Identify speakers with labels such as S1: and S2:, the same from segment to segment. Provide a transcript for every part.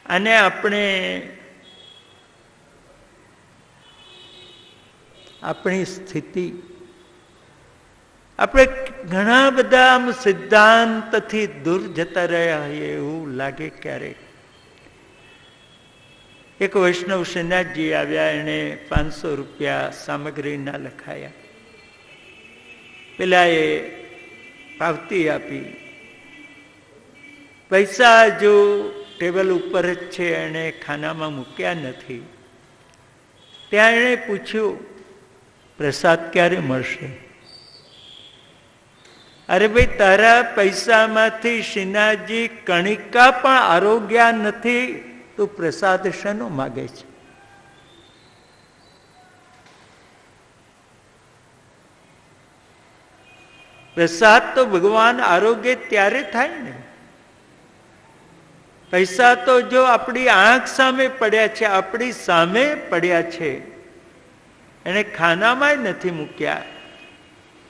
S1: અને આપણે આપણી સ્થિતિ, આપણે ઘણા બધા આમ સિદ્ધાંતથી દૂર જતા રહ્યા હોઈએ એવું લાગે ક્યારેક. એક વૈષ્ણવ શ્રીનાથજી આવ્યા, એને 500 રૂપિયા સામગ્રીના લખાયા. પેલા એ પાવતી આપી, પૈસા જો ટેબલ ઉપર જ છે, એને ખાનામાં મૂક્યા નથી. ત્યાં એણે પૂછ્યું, પ્રસાદ ક્યારે મળશે? અરે ભાઈ, તારા પૈસામાંથી શ્રીનાથજી કણિકા પણ આરોગ્ય નથી, તું પ્રસાદ શેનો માગે છે? પ્રસાદ તો ભગવાન આરોગ્ય ત્યારે થાય ને. પૈસા તો જો આપણી આંખ સામે પડ્યા છે, આપણી સામે પડ્યા છે, એને ખાનામાં નથી મૂક્યા,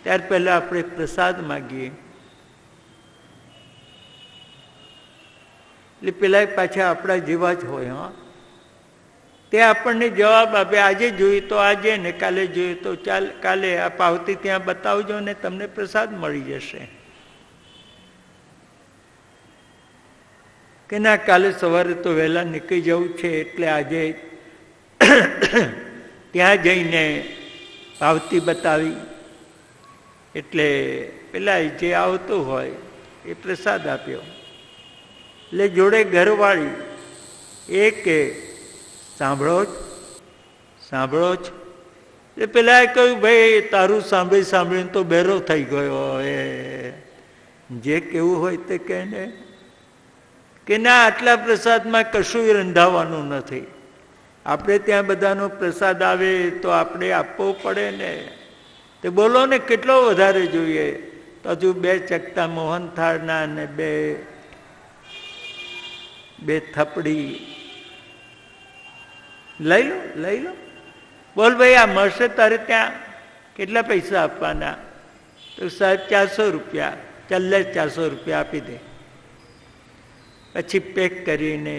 S1: ત્યાર પહેલા આપણે પ્રસાદ માગીએ. એટલે પેલા પાછા આપણા જેવા જ હોય. હા, તે આપણને જવાબ આપે, આજે જોયું તો આજે, ને કાલે જોયું તો કાલે, આ પાવતી ત્યાં બતાવજો ને તમને પ્રસાદ મળી જશે. કે ના, કાલે સવારે તો વહેલા નીકળી જવું છે, એટલે આજે ત્યાં જઈને પાવતી બતાવી, એટલે પેલા જે આવતું હોય એ પ્રસાદ આપ્યો. એટલે જોડે ઘરવાળી એ કે સાંભળો જ સાંભળો જ. એટલે પેલા કહ્યું, ભાઈ તારું સાંભળી સાંભળીને તો બેરો થઈ ગયો, એ જે કેવું હોય તે કહે ને. કે ના, આટલા પ્રસાદમાં કશું રંધાવાનું નથી. આપણે ત્યાં બધાનો પ્રસાદ આવે તો આપણે આપવો પડે ને. તે બોલો ને, કેટલો વધારે જોઈએ? તો હજુ 2 ચકતા મોહનથાળના અને બે થપડી લઈ લો, લઈ લો. બોલ ભાઈ, આ મળશે તારે ત્યાં? કેટલા પૈસા આપવાના? તો સાહેબ 400 રૂપિયા. ચાલ લે, 400 રૂપિયા આપી દે. પછી પેક કરીને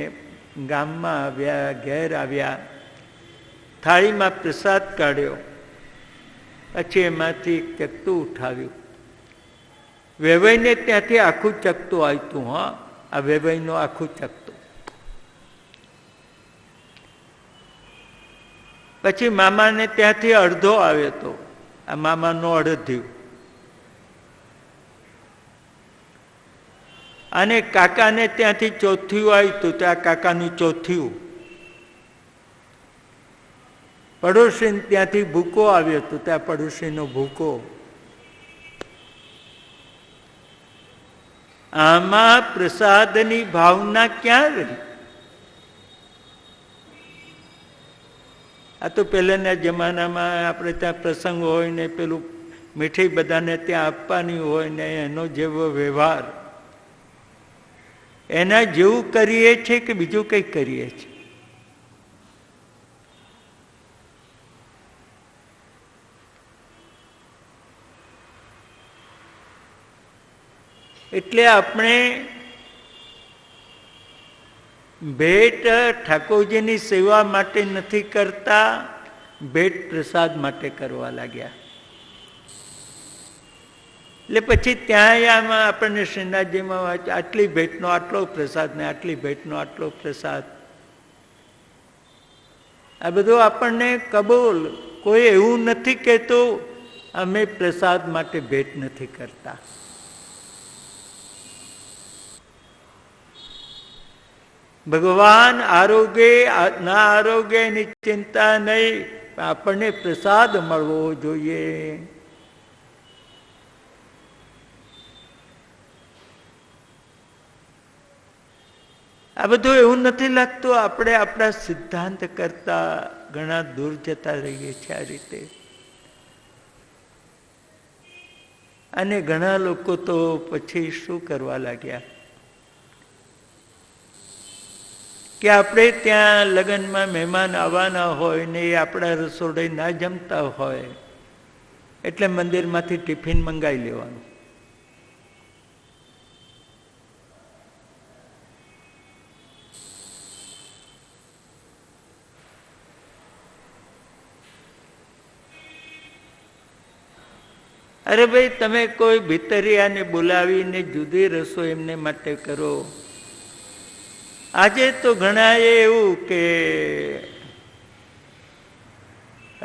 S1: ગામમાં આવ્યા, ઘેર આવ્યા, થાળીમાં પ્રસાદ કાઢ્યો, પછી એમાંથી ચકતું ઉઠાવ્યું. વેવાઈને ત્યાંથી આખું ચકતું આવતું. હા, આ વેવાઈનું આખું ચકતું. પછી મામાને ત્યાંથી અડધો આવ્યો હતો, આ મામાનું અડધ્યું. અને કાકાને ત્યાંથી ચોથિયું આવ્યું હતું, તો આ કાકાનું ચોથિયું. પડોશી ત્યાંથી ભૂકો આવ્યો હતો, ત્યાં પડોશીનો ભૂકો. આમાં પ્રસાદની ભાવના ક્યાં રહી? આ તો પહેલાના જમાનામાં આપણે ત્યાં પ્રસંગ હોય ને પેલું મીઠાઈ બધાને ત્યાં આપવાની હોય ને એનો જેવો વ્યવહાર, એના જેવું કરીએ છીએ કે બીજું કંઈક કરીએ છીએ? એટલે આપણે ભેટ ઠાકોરજીની સેવા માટે નથી કરતા, ભેટ પ્રસાદ માટે કરવા લાગ્યા. એટલે પછી ત્યાં આમાં આપણને શ્રીનાથજીમાં આટલી ભેટનો આટલો પ્રસાદ ને આટલી ભેટનો આટલો પ્રસાદ, આ બધું આપણને કબૂલ. કોઈ એવું નથી કહેતું અમે પ્રસાદ માટે ભેટ નથી કરતા. ભગવાન આરોગ્ય ના આરોગ્ય એની ચિંતા નહીં, આપણને પ્રસાદ મળવો જોઈએ. આ બધું એવું નથી લાગતું આપણે આપણા સિદ્ધાંત કરતા ઘણા દૂર જતા રહીએ છીએ આ રીતે. અને ઘણા લોકો તો પછી શું કરવા લાગ્યા કે આપણે ત્યાં લગ્નમાં મહેમાન આવવાના હોય ને એ આપણા રસોડે ના જમતા હોય એટલે મંદિરમાંથી ટિફિન મંગાવી લેવાનું. અરે ભાઈ, તમે કોઈ ભીતરિયાને બોલાવીને જુદી રસોઈ એમને માટે કરો. આજે તો ઘણા એવું કે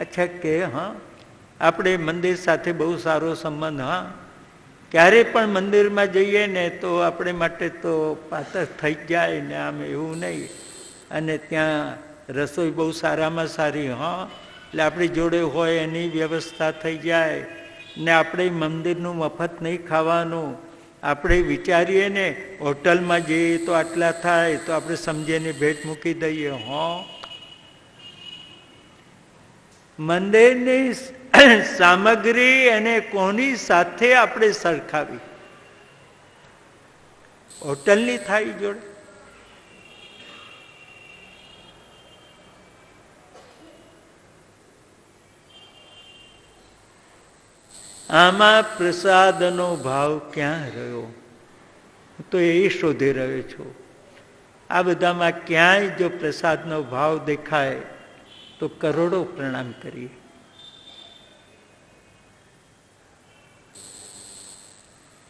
S1: અચ્છા કે હા, આપણે મંદિર સાથે બહુ સારો સંબંધ, હા, ક્યારે પણ મંદિરમાં જઈએ ને તો આપણે માટે તો પાતર થઈ જાય ને, આમ એવું નહીં. અને ત્યાં રસોઈ બહુ સારામાં સારી, હા, એટલે આપણી જોડે હોય એની વ્યવસ્થા થઈ જાય ને. આપણે મંદિરનું મફત નહીં ખાવાનું. આપણે વિચારીએ ને હોટલમાં જઈએ તો આટલા થાય, તો આપણે સમજીને ભેટ મૂકી દઈએ. હા, મંદિરની સામગ્રી અને કોની સાથે આપણે સરખાવી? હોટલની થાળી જોડે? આમાં પ્રસાદનો ભાવ ક્યાં રહ્યો? હું તો એ શોધી રહ્યો છું. આ બધામાં ક્યાંય જો પ્રસાદનો ભાવ દેખાય તો કરોડો પ્રણામ કરીએ.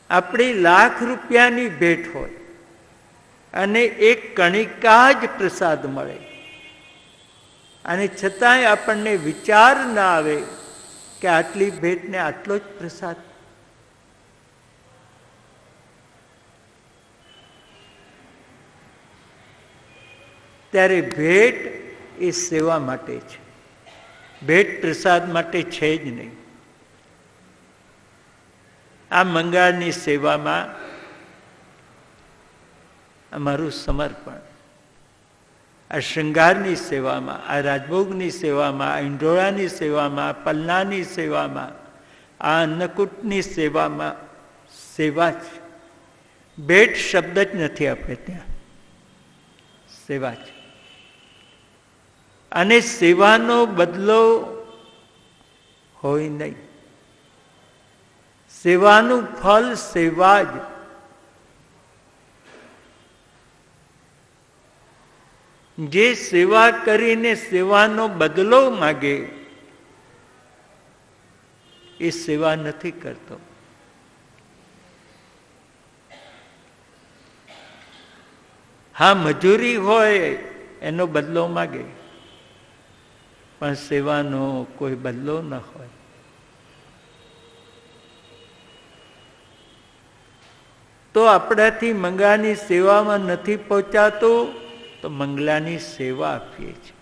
S1: આપણી લાખ રૂપિયાની ભેટ હોય અને એક કણિકા જ પ્રસાદ મળે, અને છતાંય આપણને વિચાર ના આવે કે આટલી ભેટ ને આટલો જ પ્રસાદ. ત્યારે ભેટ એ સેવા માટે છે, ભેટ પ્રસાદ માટે છે જ નહીં. આ મંગાળની સેવામાં અમારું સમર્પણ, આ શૃંગારની સેવામાં, આ રાજભોગની સેવામાં, આ ઈંઢોળાની સેવામાં, પલ્લાની સેવામાં, આ અન્નકૂટની સેવામાં સેવા છે. ભેટ શબ્દ જ નથી આપણે ત્યાં, સેવા છે. અને સેવાનો બદલો હોય નહીં. સેવાનું ફળ સેવા જ. જે સેવા કરીને સેવાનો બદલો માગે એ સેવા નથી કરતો. હા, મજૂરી હોય એનો બદલો માગે, પણ સેવાનો કોઈ બદલો ન હોય. તો આપણાથી મંગળાની સેવામાં નથી પહોંચાતું તો મંગલાની સેવા આપીએ છીએ.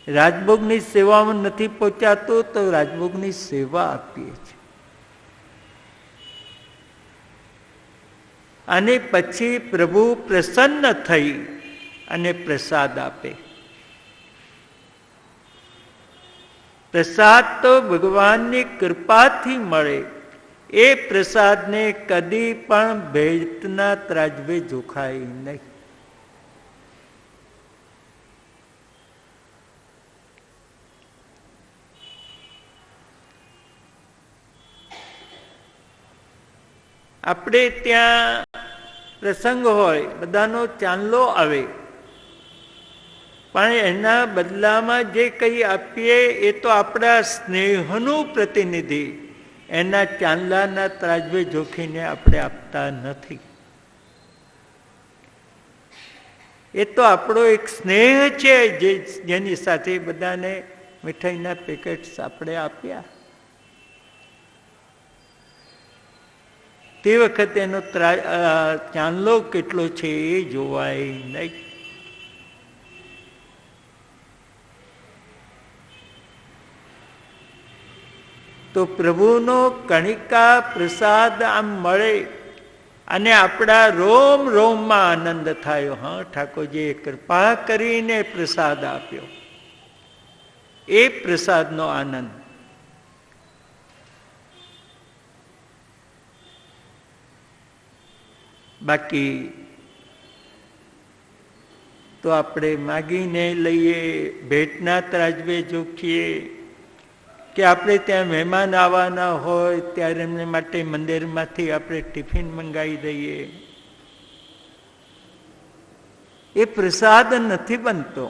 S1: રાજભોગની સેવામાં નથી પહોંચાતું તો રાજભોગની સેવા આપીએ છીએ. અને પછી પ્રભુ પ્રસન્ન થઈ અને પ્રસાદ આપે. પ્રસાદ તો ભગવાનની કૃપાથી મળે. એ પ્રસાદને કદી પણ ભેટના ત્રાજવે જોખાય નહીં. આપણે ત્યાં પ્રસંગ હોય, બધાનો ચાંદલો આવે, પણ એના બદલામાં જે કંઈ આપીએ એ તો આપણા સ્નેહનું પ્રતિનિધિ. એના ચાંદલાના ત્રાજવે જોખીને આપણે આપતા નથી. એ તો આપણો એક સ્નેહ છે, જેની સાથે બધાને મીઠાઈના પેકેટ્સ આપણે આપ્યા. તે વખતે એનો ચાંદલો કેટલો છે એ જોવાય નહીં. તો પ્રભુનો કણિકા પ્રસાદ આમ મળે અને આપણા રોમ રોમમાં આનંદ થાય. હા, ઠાકોરજીએ કૃપા કરીને પ્રસાદ આપ્યો, એ પ્રસાદનો આનંદ. બાકી તો આપણે માગીને લઈએ, ભેટના ત્રાજવે જોખીએ, કે આપણે ત્યાં મહેમાન આવવાના હોય ત્યારે એમને માટે મંદિરમાંથી આપણે ટિફિન મંગાવી દઈએ. એ પ્રસાદ નથી બનતો.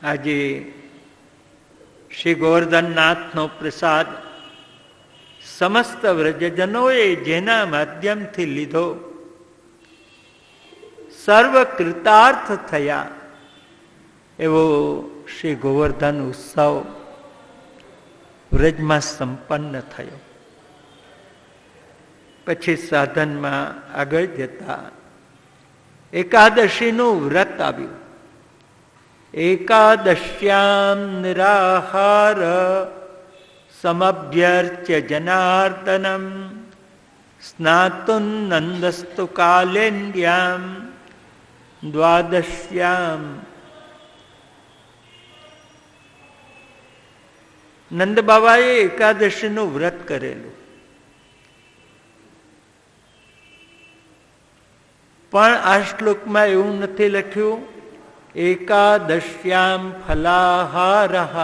S1: આજે શ્રી ગોવર્ધનનાથનો પ્રસાદ સમસ્ત વ્રજજનોએ જેના માધ્યમથી લીધો, સર્વ કૃતાર્થ થયા એવો શ્રી ગોવર્ધન ઉત્સવ વ્રજમાં સંપન્ન થયો. પછી સાધનમાં આગળ જતા એકાદશીનું વ્રત આવ્યું. એકાદશ્યામ નિરાહાર સમભ્યર્ચ્ય જનાર્દનમ સ્નાતુન નંદસ્તુ કાલેન્દ્યામ દ્વાદશ્યામ. નંદ બાબાએ એકાદશીનું વ્રત કરેલું, પણ આ શ્લોકમાં એવું નથી લખ્યું એકાદશ્યામ ફલાહારઃ.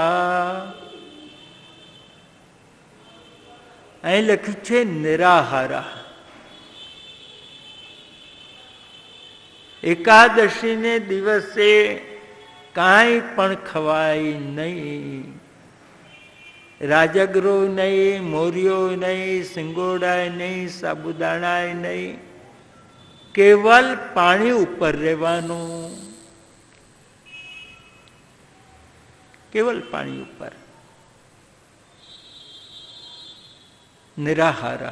S1: અહીં લખ્યું છે નિરાહારઃ. એકાદશીને દિવસે કાંઈ પણ ખવાય નહીં, રાજગરો નહીં, મોરિયો નહીં, સિંગોડાય નહીં, સાબુદાણાય નહીં, કેવલ પાણી ઉપર રહેવાનું, કેવલ પાણી ઉપર. નિરાહાર.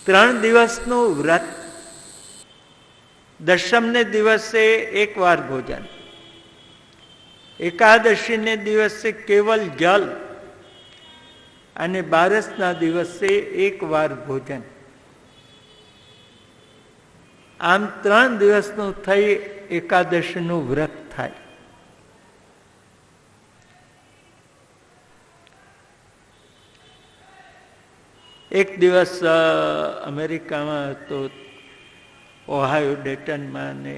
S1: 3 દિવસનું વ્રત. દશમને દિવસે એકવાર ભોજન, એકાદશીને દિવસે કેવલ જલ, અને બારસના દિવસે એકવાર ભોજન. આમ 3 દિવસનું થઈ એકાદશીનું વ્રત થાય. એક દિવસ અમેરિકામાં હતો, ઓહાયો ડેટનમાં, ને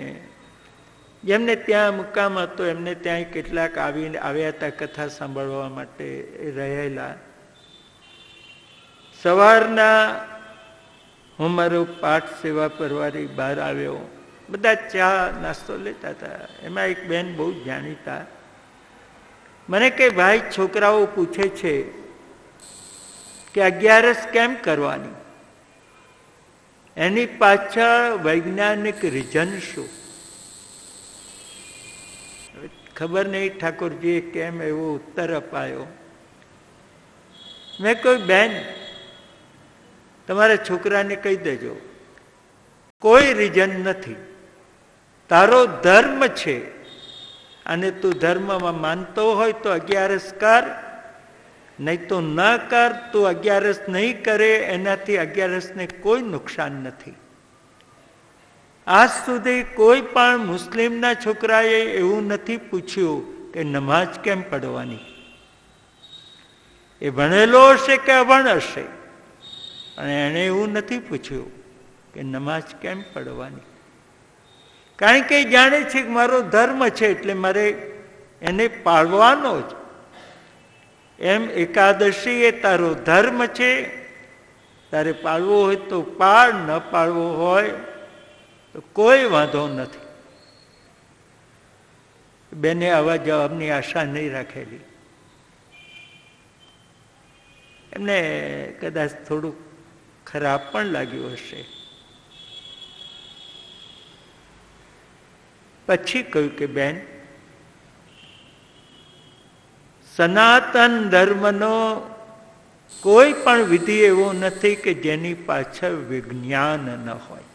S1: જેમને ત્યાં મુકામ હતો એમને ત્યાં કેટલાક આવ્યા હતા કથા સાંભળવા માટે રહેલા. સવારના હું મારો પાઠ સેવા પરવારી બહાર આવ્યો. બધા ચા નાસ્તો લેતા હતા. એમાં એક બેન બહુ જાણીતા મને કે ભાઈ, છોકરાઓ પૂછે છે કે 11 કેમ કરવાની, એની પાછળ વૈજ્ઞાનિક રીઝન શું? ખબર નહીં ઠાકોરજીએ કેમ એવો ઉત્તર અપાયો. મેં કોઈ બેન, તમારા છોકરાને કહી દેજો કોઈ રીઝન નથી, તારો ધર્મ છે અને તું ધર્મમાં માનતો હોય તો 11 કર, નહીં તો ન કર. તું 11 નહીં કરે એનાથી 11ને કોઈ નુકસાન નથી. આજ સુધી કોઈ પણ મુસ્લિમના છોકરાએ એવું નથી પૂછ્યું કે નમાઝ કેમ પડવાની. એ ભણેલો હશે કે અભણ હશે, અને એણે એવું નથી પૂછ્યું કે નમાઝ કેમ પડવાની. કારણ કે જાણે છે કે મારો ધર્મ છે એટલે મારે એને પાળવાનો જ. એમ એકાદશી એ તારો ધર્મ છે, તારે પાળવો હોય તો પાળ, ન પાળવો હોય તો કોઈ વાંધો નથી. બેને આવા જવાબની આશા નહીં રાખેલી. એમને કદાચ થોડુંક ખરાબ પણ લાગ્યું હશે. પછી કહ્યું કે બેન, સનાતન ધર્મનો કોઈ પણ વિધિ એવો નથી કે જેની પાછળ વિજ્ઞાન ન હોય.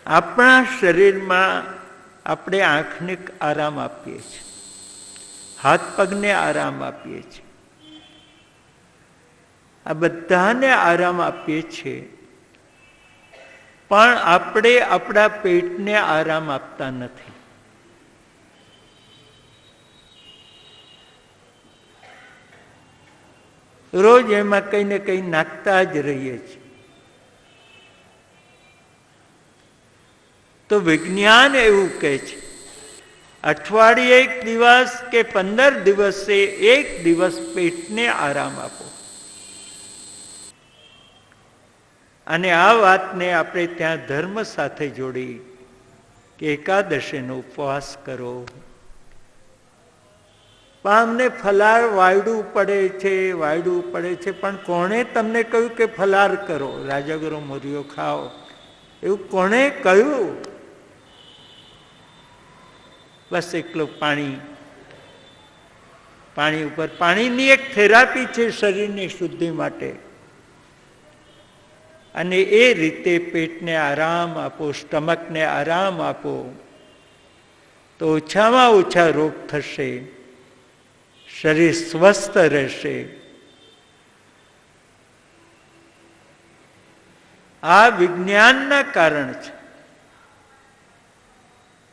S1: આપણા શરીરમાં આપણે આંખને આરામ આપીએ છીએ, હાથ પગને આરામ આપીએ છીએ, આ બધાને આરામ આપીએ છીએ, પણ આપણે આપણા પેટને આરામ આપતા નથી. રોજ એમાં કંઈ ને કંઈ નાખતા જ રહીએ છીએ. તો વિજ્ઞાન એવું કહે છે, અઠવાડિયે 1 દિવસ કે 15 દિવસે 1 દિવસ પેટને આરામ આપો. અને આ વાતને આપણે ત્યાં ધર્મ સાથે જોડી કે એકાદશીનો ઉપવાસ કરો. પામને ફલાર વાયડું પડે છે, પણ કોણે તમને કહ્યું કે ફલાર કરો, રાજગરો મોરિયો ખાઓ? એવું કોણે કહ્યું? બસ એકલું પાણી ઉપર. પાણીની એક થેરાપી છે શરીરની શુદ્ધિ માટે. અને એ રીતે પેટને આરામ આપો, સ્ટમકને આરામ આપો, તો ઓછામાં ઓછા રોગ થશે, શરીર સ્વસ્થ રહેશે. આ વિજ્ઞાનના કારણ છે.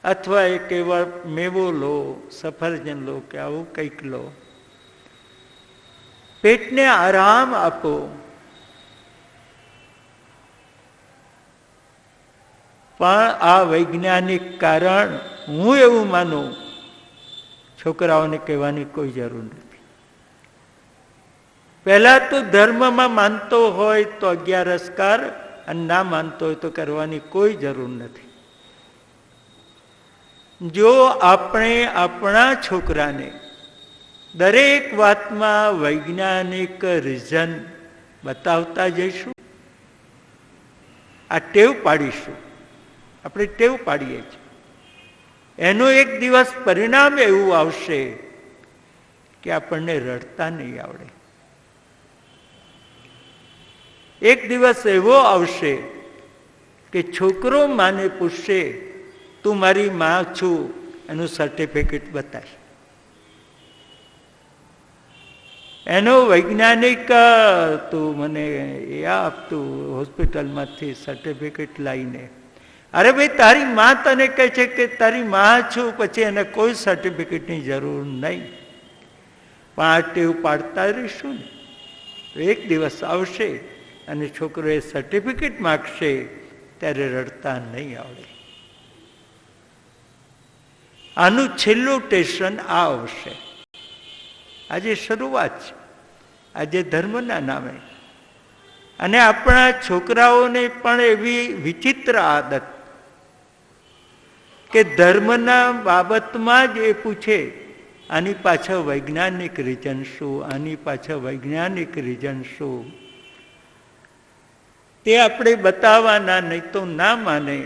S1: અથવા એક એવા મેવો લો, સફરજન લો કે આવું કંઈક લો, પેટને આરામ આપો. પણ આ વૈજ્ઞાનિક કારણ હું એવું માનું, છોકરાઓને કહેવાની કોઈ જરૂર નથી. પહેલા તો ધર્મમાં માનતો હોય તો 11 કર, અને ના માનતો હોય તો કરવાની કોઈ જરૂર નથી. જો આપણે આપણા છોકરાને દરેક વાતમાં વૈજ્ઞાનિક રીઝન બતાવતા જઈશું, આ ટેવ પાડીશું, આપણે ટેવ પાડીએ છીએ, એનું એક દિવસ પરિણામ એવું આવશે કે આપણને રડતા નહીં આવડે. એક દિવસ એવો આવશે કે છોકરો માને પૂછશે, તું મારી માં છું, એનું સર્ટિફિકેટ બતાય. એનો વૈજ્ઞાનિક તું મને એ આપતું હોસ્પિટલમાંથી સર્ટિફિકેટ લાવીને, અરે ભાઈ તારી માં તને કહે છે કે તારી માં છું, પછી એને કોઈ સર્ટિફિકેટની જરૂર નહીં. પણ આ ટેવ પાડતા રહીશું ને તો એક દિવસ આવશે અને છોકરો એ સર્ટિફિકેટ માગશે ત્યારે રડતા નહીં આવડે. આનું છેલ્લું ટેશન આ આવશે. આજે શરૂઆત છે, આજે ધર્મના નામે. અને આપણા છોકરાઓને પણ એવી વિચિત્ર આદત કે ધર્મના બાબતમાં જ એ પૂછે, આની પાછળ વૈજ્ઞાનિક રીઝન શું, આની પાછળ વૈજ્ઞાનિક રીઝન શું. તે આપણે બતાવવાના, નહીં તો ના માને.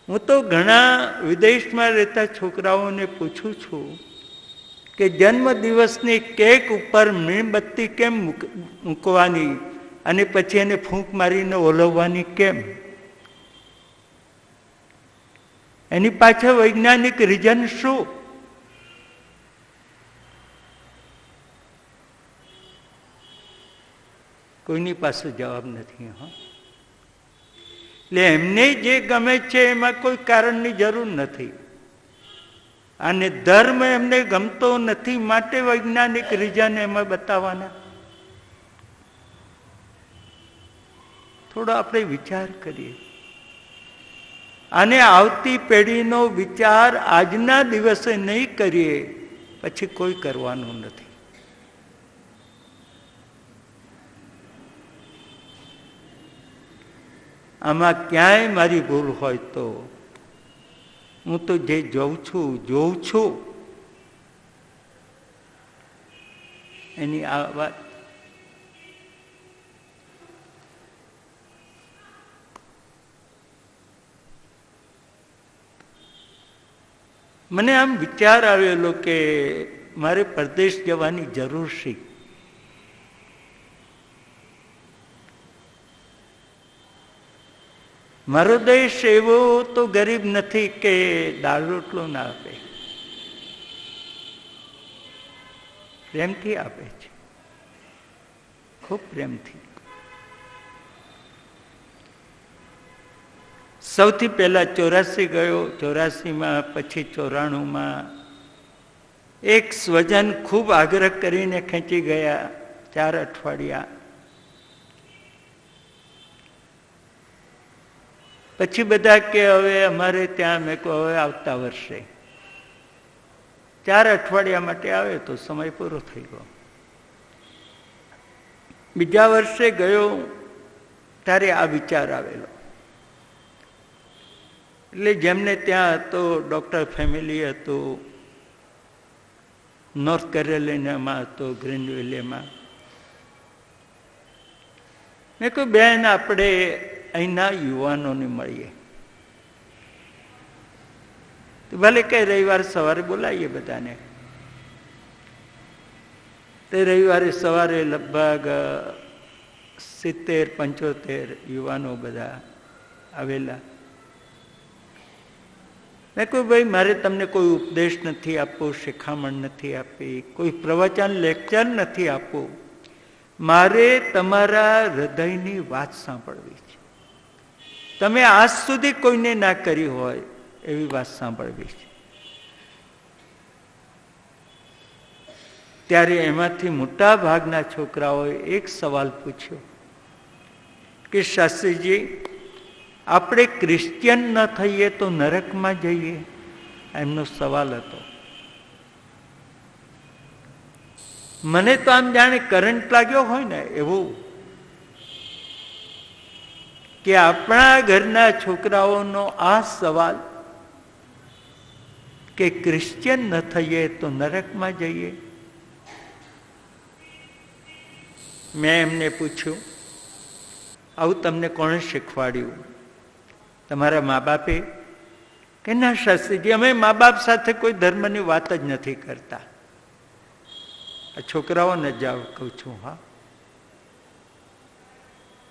S1: હું તો ઘણા વિદેશમાં રહેતા છોકરાઓને પૂછું છું કે જન્મદિવસની કેક ઉપર મીણબત્તી કેમ મૂકવાની અને પછી એને ફૂંક મારીને ઓલવવાની કેમ? એની પાછળ વૈજ્ઞાનિક રીઝન શું? કોઈની પાસે જવાબ નથી. હા, એટલે એમને જે ગમે છે એમાં કોઈ કારણની જરૂર નથી. અને ધર્મ એમને ગમતો નથી માટે વૈજ્ઞાનિક રીઝન એમાં બતાવવાના. થોડો આપણે વિચાર કરીએ. અને આવતી પેઢીનો વિચાર આજના દિવસે નહીં કરીએ પછી કોઈ કરવાનું નથી. આમાં ક્યાંય મારી ભૂલ હોય તો હું તો જે જોઉં છું એની આ વાત મને આમ વિચાર આવેલો કે મારે પરદેશ જવાની જરૂર છે. મારો દેશ એવો તો ગરીબ નથી કે દાળ રોટલો ના આપે, પ્રેમથી આપે છે, ખૂબ પ્રેમથી. સૌથી પહેલા 84 ગયો, 84માં, પછી 94માં એક સ્વજન ખૂબ આગ્રહ કરીને ખેંચી ગયા 4 અઠવાડિયા. પછી બધા કે હવે અમારે ત્યાં, મેં કહું હવે આવતા વર્ષે. 4 અઠવાડિયા માટે આવે તો સમય પૂરો થઈ ગયો. બીજા વર્ષે ગયો ત્યારે આ વિચાર આવેલો. એટલે જેમને ત્યાં હતો, ડોક્ટર ફેમિલી હતું, નોર્થ કેરોલિનામાં હતો, ગ્રીનવિલેમાં. મેં કહ્યું બેન, આપણે અહીંના યુવાનોને મળીએ. ભલે કઈ રવિવાર સવારે બોલાવીએ બધાને. તે રવિવારે સવારે લગભગ 70-75 યુવાનો બધા આવેલા. મેં કહ્યું ભાઈ, મારે તમને કોઈ ઉપદેશ નથી આપવો, શિખામણ નથી આપી, કોઈ પ્રવચન લેક્ચર નથી આપવું. મારે તમારા હૃદયની વાત સાંભળવી છે. તમે આજ સુધી કોઈને ના કરી હોય એવી વાત સાંભળવી છે. ત્યારે એમાંથી મોટા ભાગના છોકરાઓએ એક સવાલ પૂછ્યો કે શાસ્ત્રીજી, આપણે ક્રિશ્ચિયન ન થઈએ તો નરકમાં જઈએ? એમનો સવાલ હતો. મને તો આમ જાણે કરંટ લાગ્યો હોય ને એવું, કે આપણા ઘરના છોકરાઓનો આ સવાલ કે ક્રિશ્ચિયન ન થઈએ તો નરકમાં જઈએ. મેં એમને પૂછ્યું, આવું તમને કોણે શીખવાડ્યું? તમારા મા બાપે? કે ના શાસ્ત્રીજી, અમે મા બાપ સાથે કોઈ ધર્મની વાત જ નથી કરતા. આ છોકરાઓને જાવ કહું છું. હા,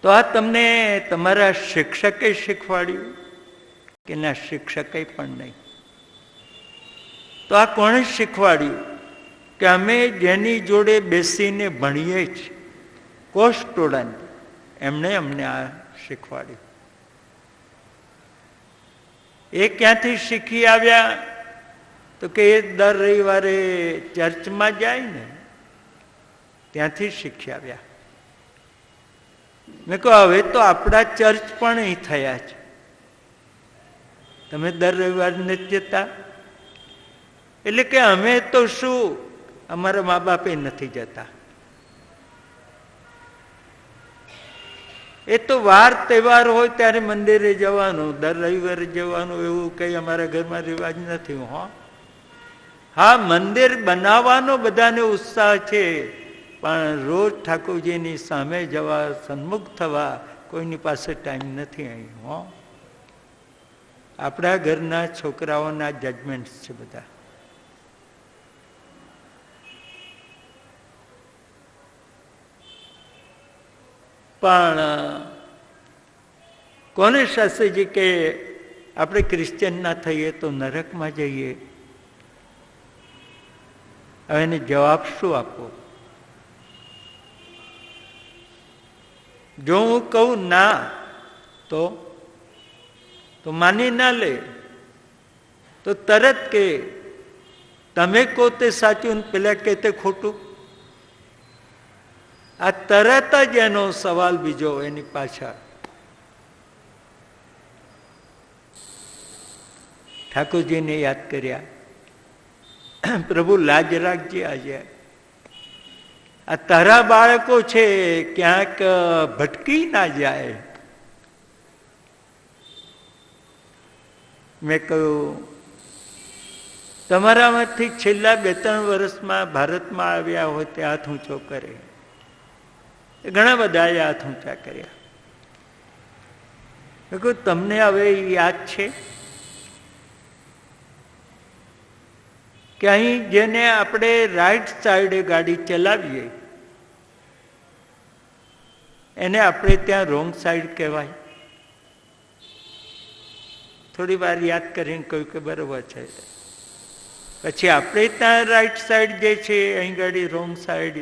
S1: તો આ તમને તમારા શિક્ષકે શીખવાડ્યું? કે ના, શિક્ષકે પણ નહીં. તો આ કોણે શીખવાડ્યું? કે અમે જેની જોડે બેસીને ભણીએ છીએ, કો સ્ટુડન્ટ, એમણે અમને આ શીખવાડ્યું. એ ક્યાંથી શીખી આવ્યા? તો કે એ દર રવિવારે ચર્ચમાં જાય ને, ત્યાંથી શીખી આવ્યા. મેં કહું, હવે તો આપણા ચર્ચ પણ અહીં થયા છે. તમે દર રવિવારે નથી જતા? એટલે કે અમે તો શું, અમારા મા બાપે નથી જતા. એ તો વાર તહેવાર હોય ત્યારે મંદિરે જવાનું, દર રવિવારે જવાનું, એવું કઈ અમારા ઘરમાં રિવાજ નથી. હા, મંદિર બનાવવાનો બધાને ઉત્સાહ છે, પણ રોજ ઠાકોરજીની સામે જવા, સન્મુખ થવા કોઈની પાસે ટાઈમ નથી અહીં. આપણા ઘરના છોકરાઓના જજમેન્ટ છે બધા. પણ કોને શાસ્ત્રીજી કે આપણે ક્રિશ્ચિયન ના થઈએ તો નરકમાં જઈએ? હવે એને જવાબ શું આપો? જો હું કહું ના, તો માની ના લે, તો તરત કે તમે કહો તે સાચું, પેલા કે તે ખોટું. આ તરત જ એનો સવાલ બીજો એની પાછળ. ઠાકોરજીને યાદ કર્યા, પ્રભુ લાજ રાખજે, આજે આ તારા બાળકો છે, ક્યાંક ભટકી ના જાય. મેં કહ્યું, તમારામાંથી છેલ્લા 2-3 વર્ષમાં ભારતમાં આવ્યા હોય તે હાથ ઊંચો કરે. ઘણા બધા હાથ ઊંચા કર્યા. મેં કહ્યું, તમને હવે યાદ છે કે અહીં જેને આપણે રાઈટ સાઈડે ગાડી ચલાવીએ એને આપણે ત્યાં રોંગ સાઈડ કહેવાય? થોડી વાર યાદ કરીને કહ્યું કે બરોબર છે. પછી આપણે ત્યાં રાઈટ સાઈડ જે છે, અહીં ગાડી રોંગ સાઈડ,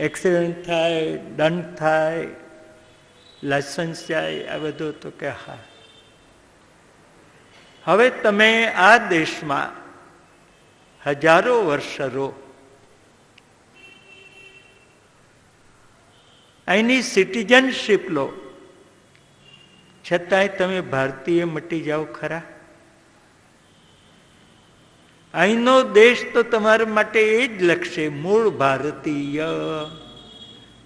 S1: એક્સિડન્ટ થાય, દંડ થાય, લાયસન્સ જાય, આ બધું. તો કે હા. હવે તમે આ દેશમાં હજારો વર્ષ રહો, અહીંની સિટીઝનશીપ લો, છતાંય તમે ભારતીય મટી જાઓ ખરા? અહીંનો દેશ તો તમારા માટે એ જ લખશે, મૂળ ભારતીય,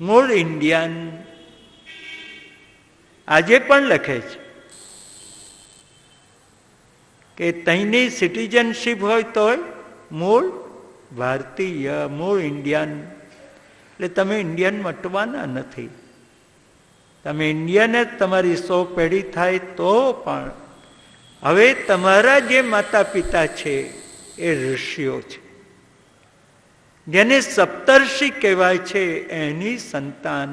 S1: મૂળ ઇન્ડિયન. આજે પણ લખે છે કે તઈની સિટીઝનશીપ હોય તોય મૂળ ભારતીય, મૂળ ઇન્ડિયન. એટલે તમે ઇન્ડિયન મટવાના નથી. તમે ઇન્ડિયન જ તમારી 100 પેઢી થાય તો પણ હવે તમારા જે માતા પિતા છે એ ઋષિઓ છે, જેને સપ્તર્ષિ કહેવાય છે, એની સંતાન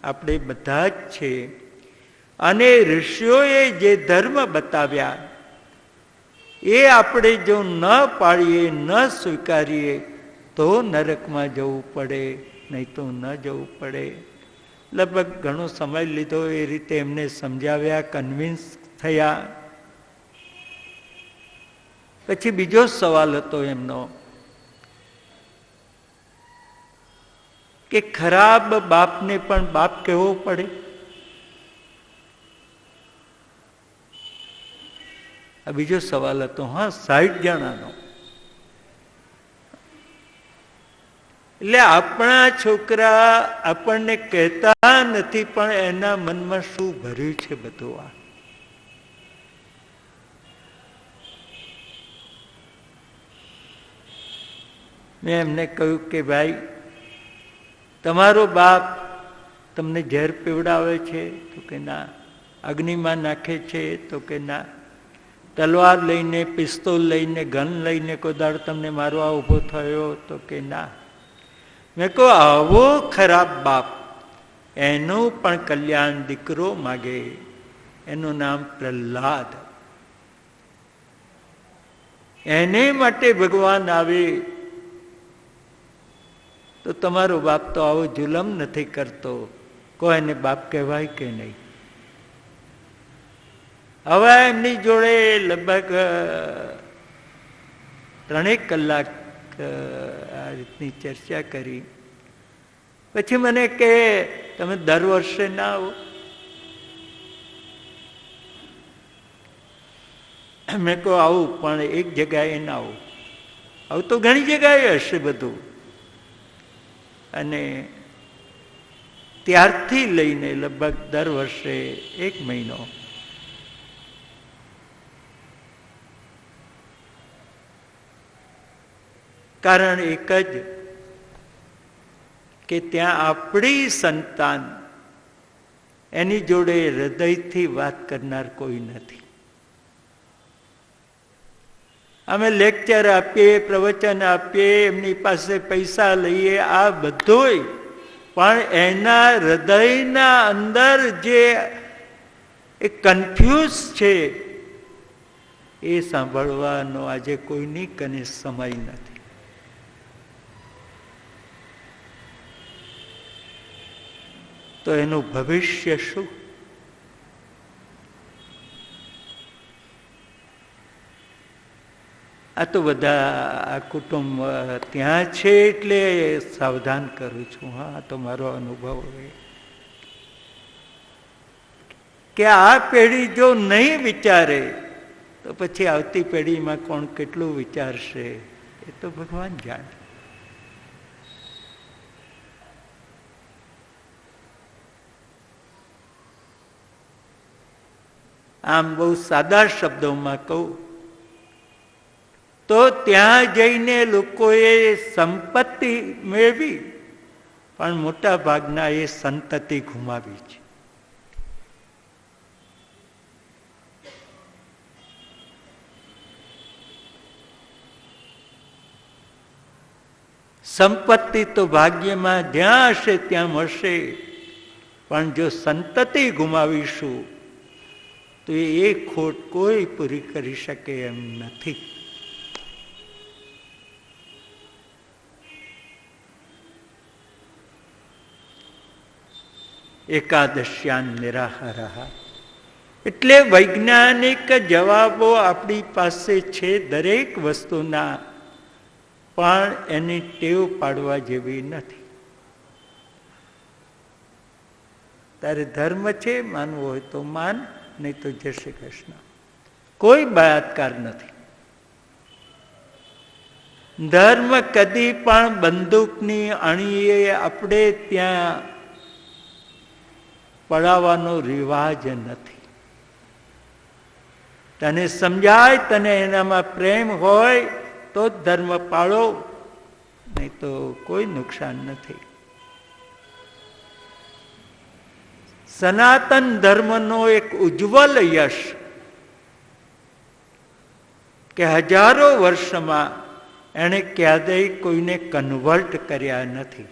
S1: આપણે બધા જ છે. અને ઋષિઓએ જે ધર્મ બતાવ્યા એ આપણે જો ન પાળીએ, ન સ્વીકારીએ તો નરકમાં જવું પડે, નહીં તો ન જવું પડે. લગભગ ઘણો સમય લીધો એ રીતે એમને સમજાવ્યા, કન્વિન્સ થયા. પછી બીજો સવાલ હતો એમનો કે ખરાબ બાપને પણ બાપ કહેવો પડે? આ બીજો સવાલ હતો. હા, 60 જણાનો. એટલે આપણા છોકરા આપણને કહેતા નથી, પણ એના મનમાં શું ભર્યું છે બધું. આ મેં એમને કહ્યું કે ભાઈ, તમારો બાપ તમને ઝેર પીવડાવે છે? તો કે ના. અગ્નિમાં નાખે છે? તો કે ના. તલવાર લઈને, પિસ્તોલ લઈને, ગન લઈને કોઈ દાડ તમને મારવા ઊભો થયો? તો કે ના. મેં કહું, આવો ખરાબ બાપ, એનું પણ કલ્યાણ દીકરો માગે. એનું નામ પ્રહલાદ. એને માટે ભગવાન આવે. તો તમારો બાપ તો આવો જુલમ નથી કરતો. કોઈને બાપ કહેવાય કે નહીં? હવે એમની જોડે લગભગ 3 કલાક આ રીતની ચર્ચા કરી. પછી મને કે તમે દર વર્ષે ના આવો? મેં કહું આવું, પણ એક જગ્યાએ ના આવું. આવું તો ઘણી જગ્યાએ હશે બધું. અને ત્યારથી લઈને લગભગ દર વર્ષે 1 મહિનો કારણ એક જ કે ત્યાં આપણી સંતાન, એની જોડે હૃદયથી વાત કરનાર કોઈ નથી. અમે લેક્ચર આપીએ, પ્રવચન આપીએ, એમની પાસે પૈસા લઈએ, આ બધુંય, પણ એના હૃદયના અંદર જે એ કન્ફ્યુઝ છે એ સાંભળવાનો આજે કોઈની કને સમય નથી. તો એનું ભવિષ્ય શું? આ તો બધા આ કુટુંબ ત્યાં છે એટલે સાવધાન કરું છું. હા, તો મારો અનુભવ હવે કે આ પેઢી જો નહીં વિચારે તો પછી આવતી પેઢીમાં કોણ કેટલું વિચારશે એ તો ભગવાન જાણે. આમ બહુ સાદા શબ્દોમાં કહું તો ત્યાં જઈને લોકોએ સંપત્તિ મેળવી, પણ મોટા ભાગના એ સંતતિ ગુમાવી છે. સંપત્તિ તો ભાગ્યમાં જ્યાં હશે ત્યાં મળશે, પણ જો સંતતિ ગુમાવીશું તો એ ખોટ કોઈ પૂરી કરી શકે એમ નથી. એકાદશ્યાન નિરાહાર. એટલે વૈજ્ઞાનિક જવાબો આપણી પાસે છે દરેક વસ્તુના, પણ એની ટેવ પાડવા જેવી નથી. તારે ધર્મ છે, માનવું હોય તો માન, નહીં તો જય શ્રી કૃષ્ણ. કોઈ બળાત્કાર નથી. ધર્મ કદી પણ બંદૂકની અણીએ આપણે ત્યાં પડાવવાનો રિવાજ નથી. તને સમજાય, તને એનામાં પ્રેમ હોય તો જ ધર્મ પાળો, નહીં તો કોઈ નુકસાન નથી. સનાતન ધર્મનો એક ઉજ્જવલ યશ કે હજારો વર્ષમાં એણે ક્યારેય કોઈને કન્વર્ટ કર્યા નથી.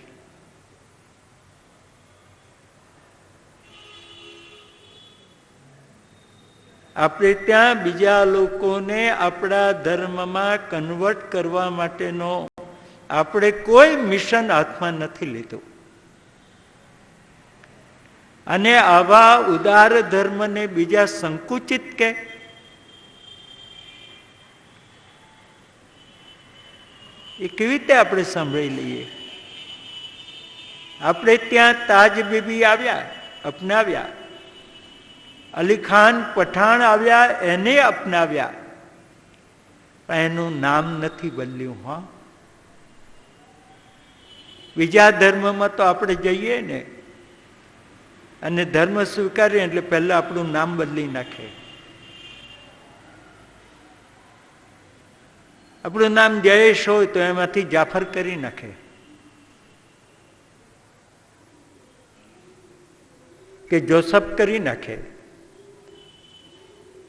S1: આપણે ત્યાં બીજા લોકોને આપણા ધર્મમાં કન્વર્ટ કરવા માટેનો આપણે કોઈ મિશન હાથમાં નથી લીધું. અને આવા ઉદાર ધર્મને બીજા સંકુચિત કે એ કેવી રીતે આપણે સાંભળી લઈએ? આપણે ત્યાં તાજ બીબી આવ્યા, અપનાવ્યા. અલી ખાન પઠાણ આવ્યા, એને અપનાવ્યા, પણ એનું નામ નથી બદલ્યું. હા, બીજા ધર્મમાં તો આપણે જઈએ ને અને ધર્મ સ્વીકારીએ એટલે પહેલા આપણું નામ બદલી નાખે. આપણું નામ જયેશ હોય તો એમાંથી જાફર કરી નાખે, કે જોસફ કરી નાખે.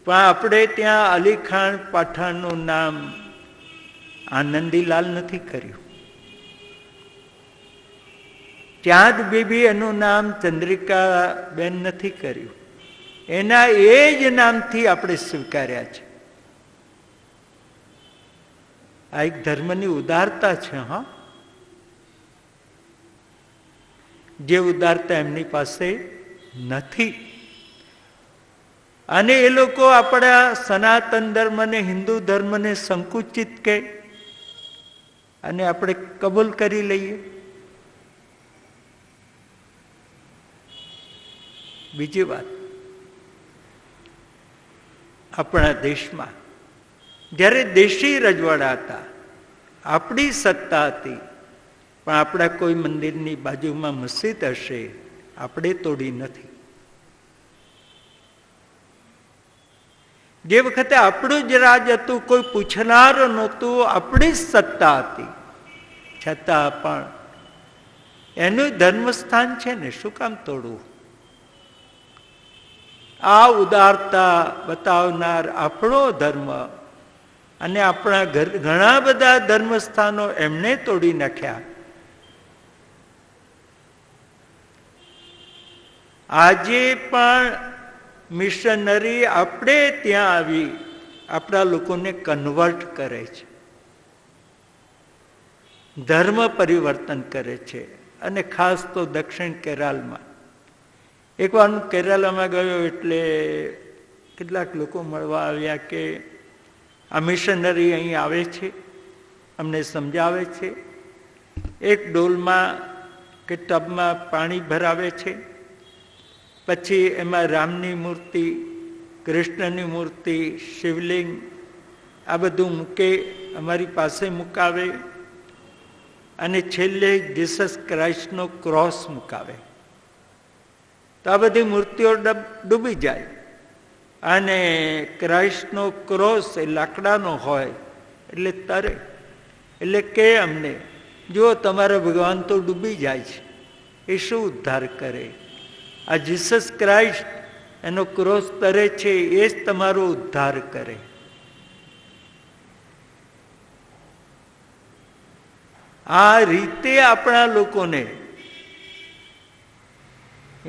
S1: પણ આપણે ત્યાં અલી ખાન પઠાણનું નામ આનંદીલાલ નથી કર્યું. ચાંદ બીબી એનું નામ ચંદ્રિકાબેન નથી કર્યું. એના એ જ નામથી આપણે સ્વીકાર્યા છે. આ એક ધર્મની ઉદારતા છે. હા, જે ઉદારતા એમની પાસે નથી. અને એ લોકો આપણા સનાતન ધર્મને, હિન્દુ ધર્મને સંકુચિત કે અને આપણે કબૂલ કરી લઈએ. બીજી વાત, આપણા દેશમાં જ્યારે દેશી રજવાડા હતા, આપણી સત્તા હતી, પણ આપણા કોઈ મંદિરની બાજુમાં મસ્જિદ હશે, આપણે તોડી નથી. જે વખતે આપણું જ રાજ હતું, કોઈ પૂછનાર નહોતું, આપણી જ સત્તા હતી, છતાં પણ એનું ધર્મસ્થાન છે ને, શું કામ તોડવું? આ ઉદારતા બતાવનાર આપણો ધર્મ અને આપણા ઘણા બધા ધર્મસ્થાનો એમણે તોડી નાખ્યા. આજે પણ મિશનરી આપણે ત્યાં આવી આપણા લોકોને કન્વર્ટ કરે છે, ધર્મ પરિવર્તન કરે છે. અને ખાસ તો દક્ષિણ કેરળમાં. એકવાર હું કેરળમાં ગયો એટલે કેટલાક લોકો મળવા આવ્યા કે આ મિશનરી અહીં આવે છે, અમને સમજાવે છે. એક ડોલમાં કે ટબમાં પાણી ભરાવે છે, પછી એમાં રામની મૂર્તિ, કૃષ્ણની મૂર્તિ, શિવલિંગ આ બધું મૂકે, અમારી પાસે મુકાવે, અને છેલ્લે જીસસ ક્રાઇસ્ટનો ક્રોસ મુકાવે. તો આ બધી મૂર્તિઓ ડૂબી જાય. અને ક્રાઇસ્ટનો ક્રોસ એ લાકડાનો હોય એટલે તરે. એટલે કે અમને, જો તમારા ભગવાન તો ડૂબી જાય છે, એ શું ઉદ્ધાર કરે? આ જીસસ ક્રાઇસ્ટ એનો ક્રોસ તરે છે, એ જ તમારો ઉદ્ધાર કરે. આ રીતે આપણા લોકોને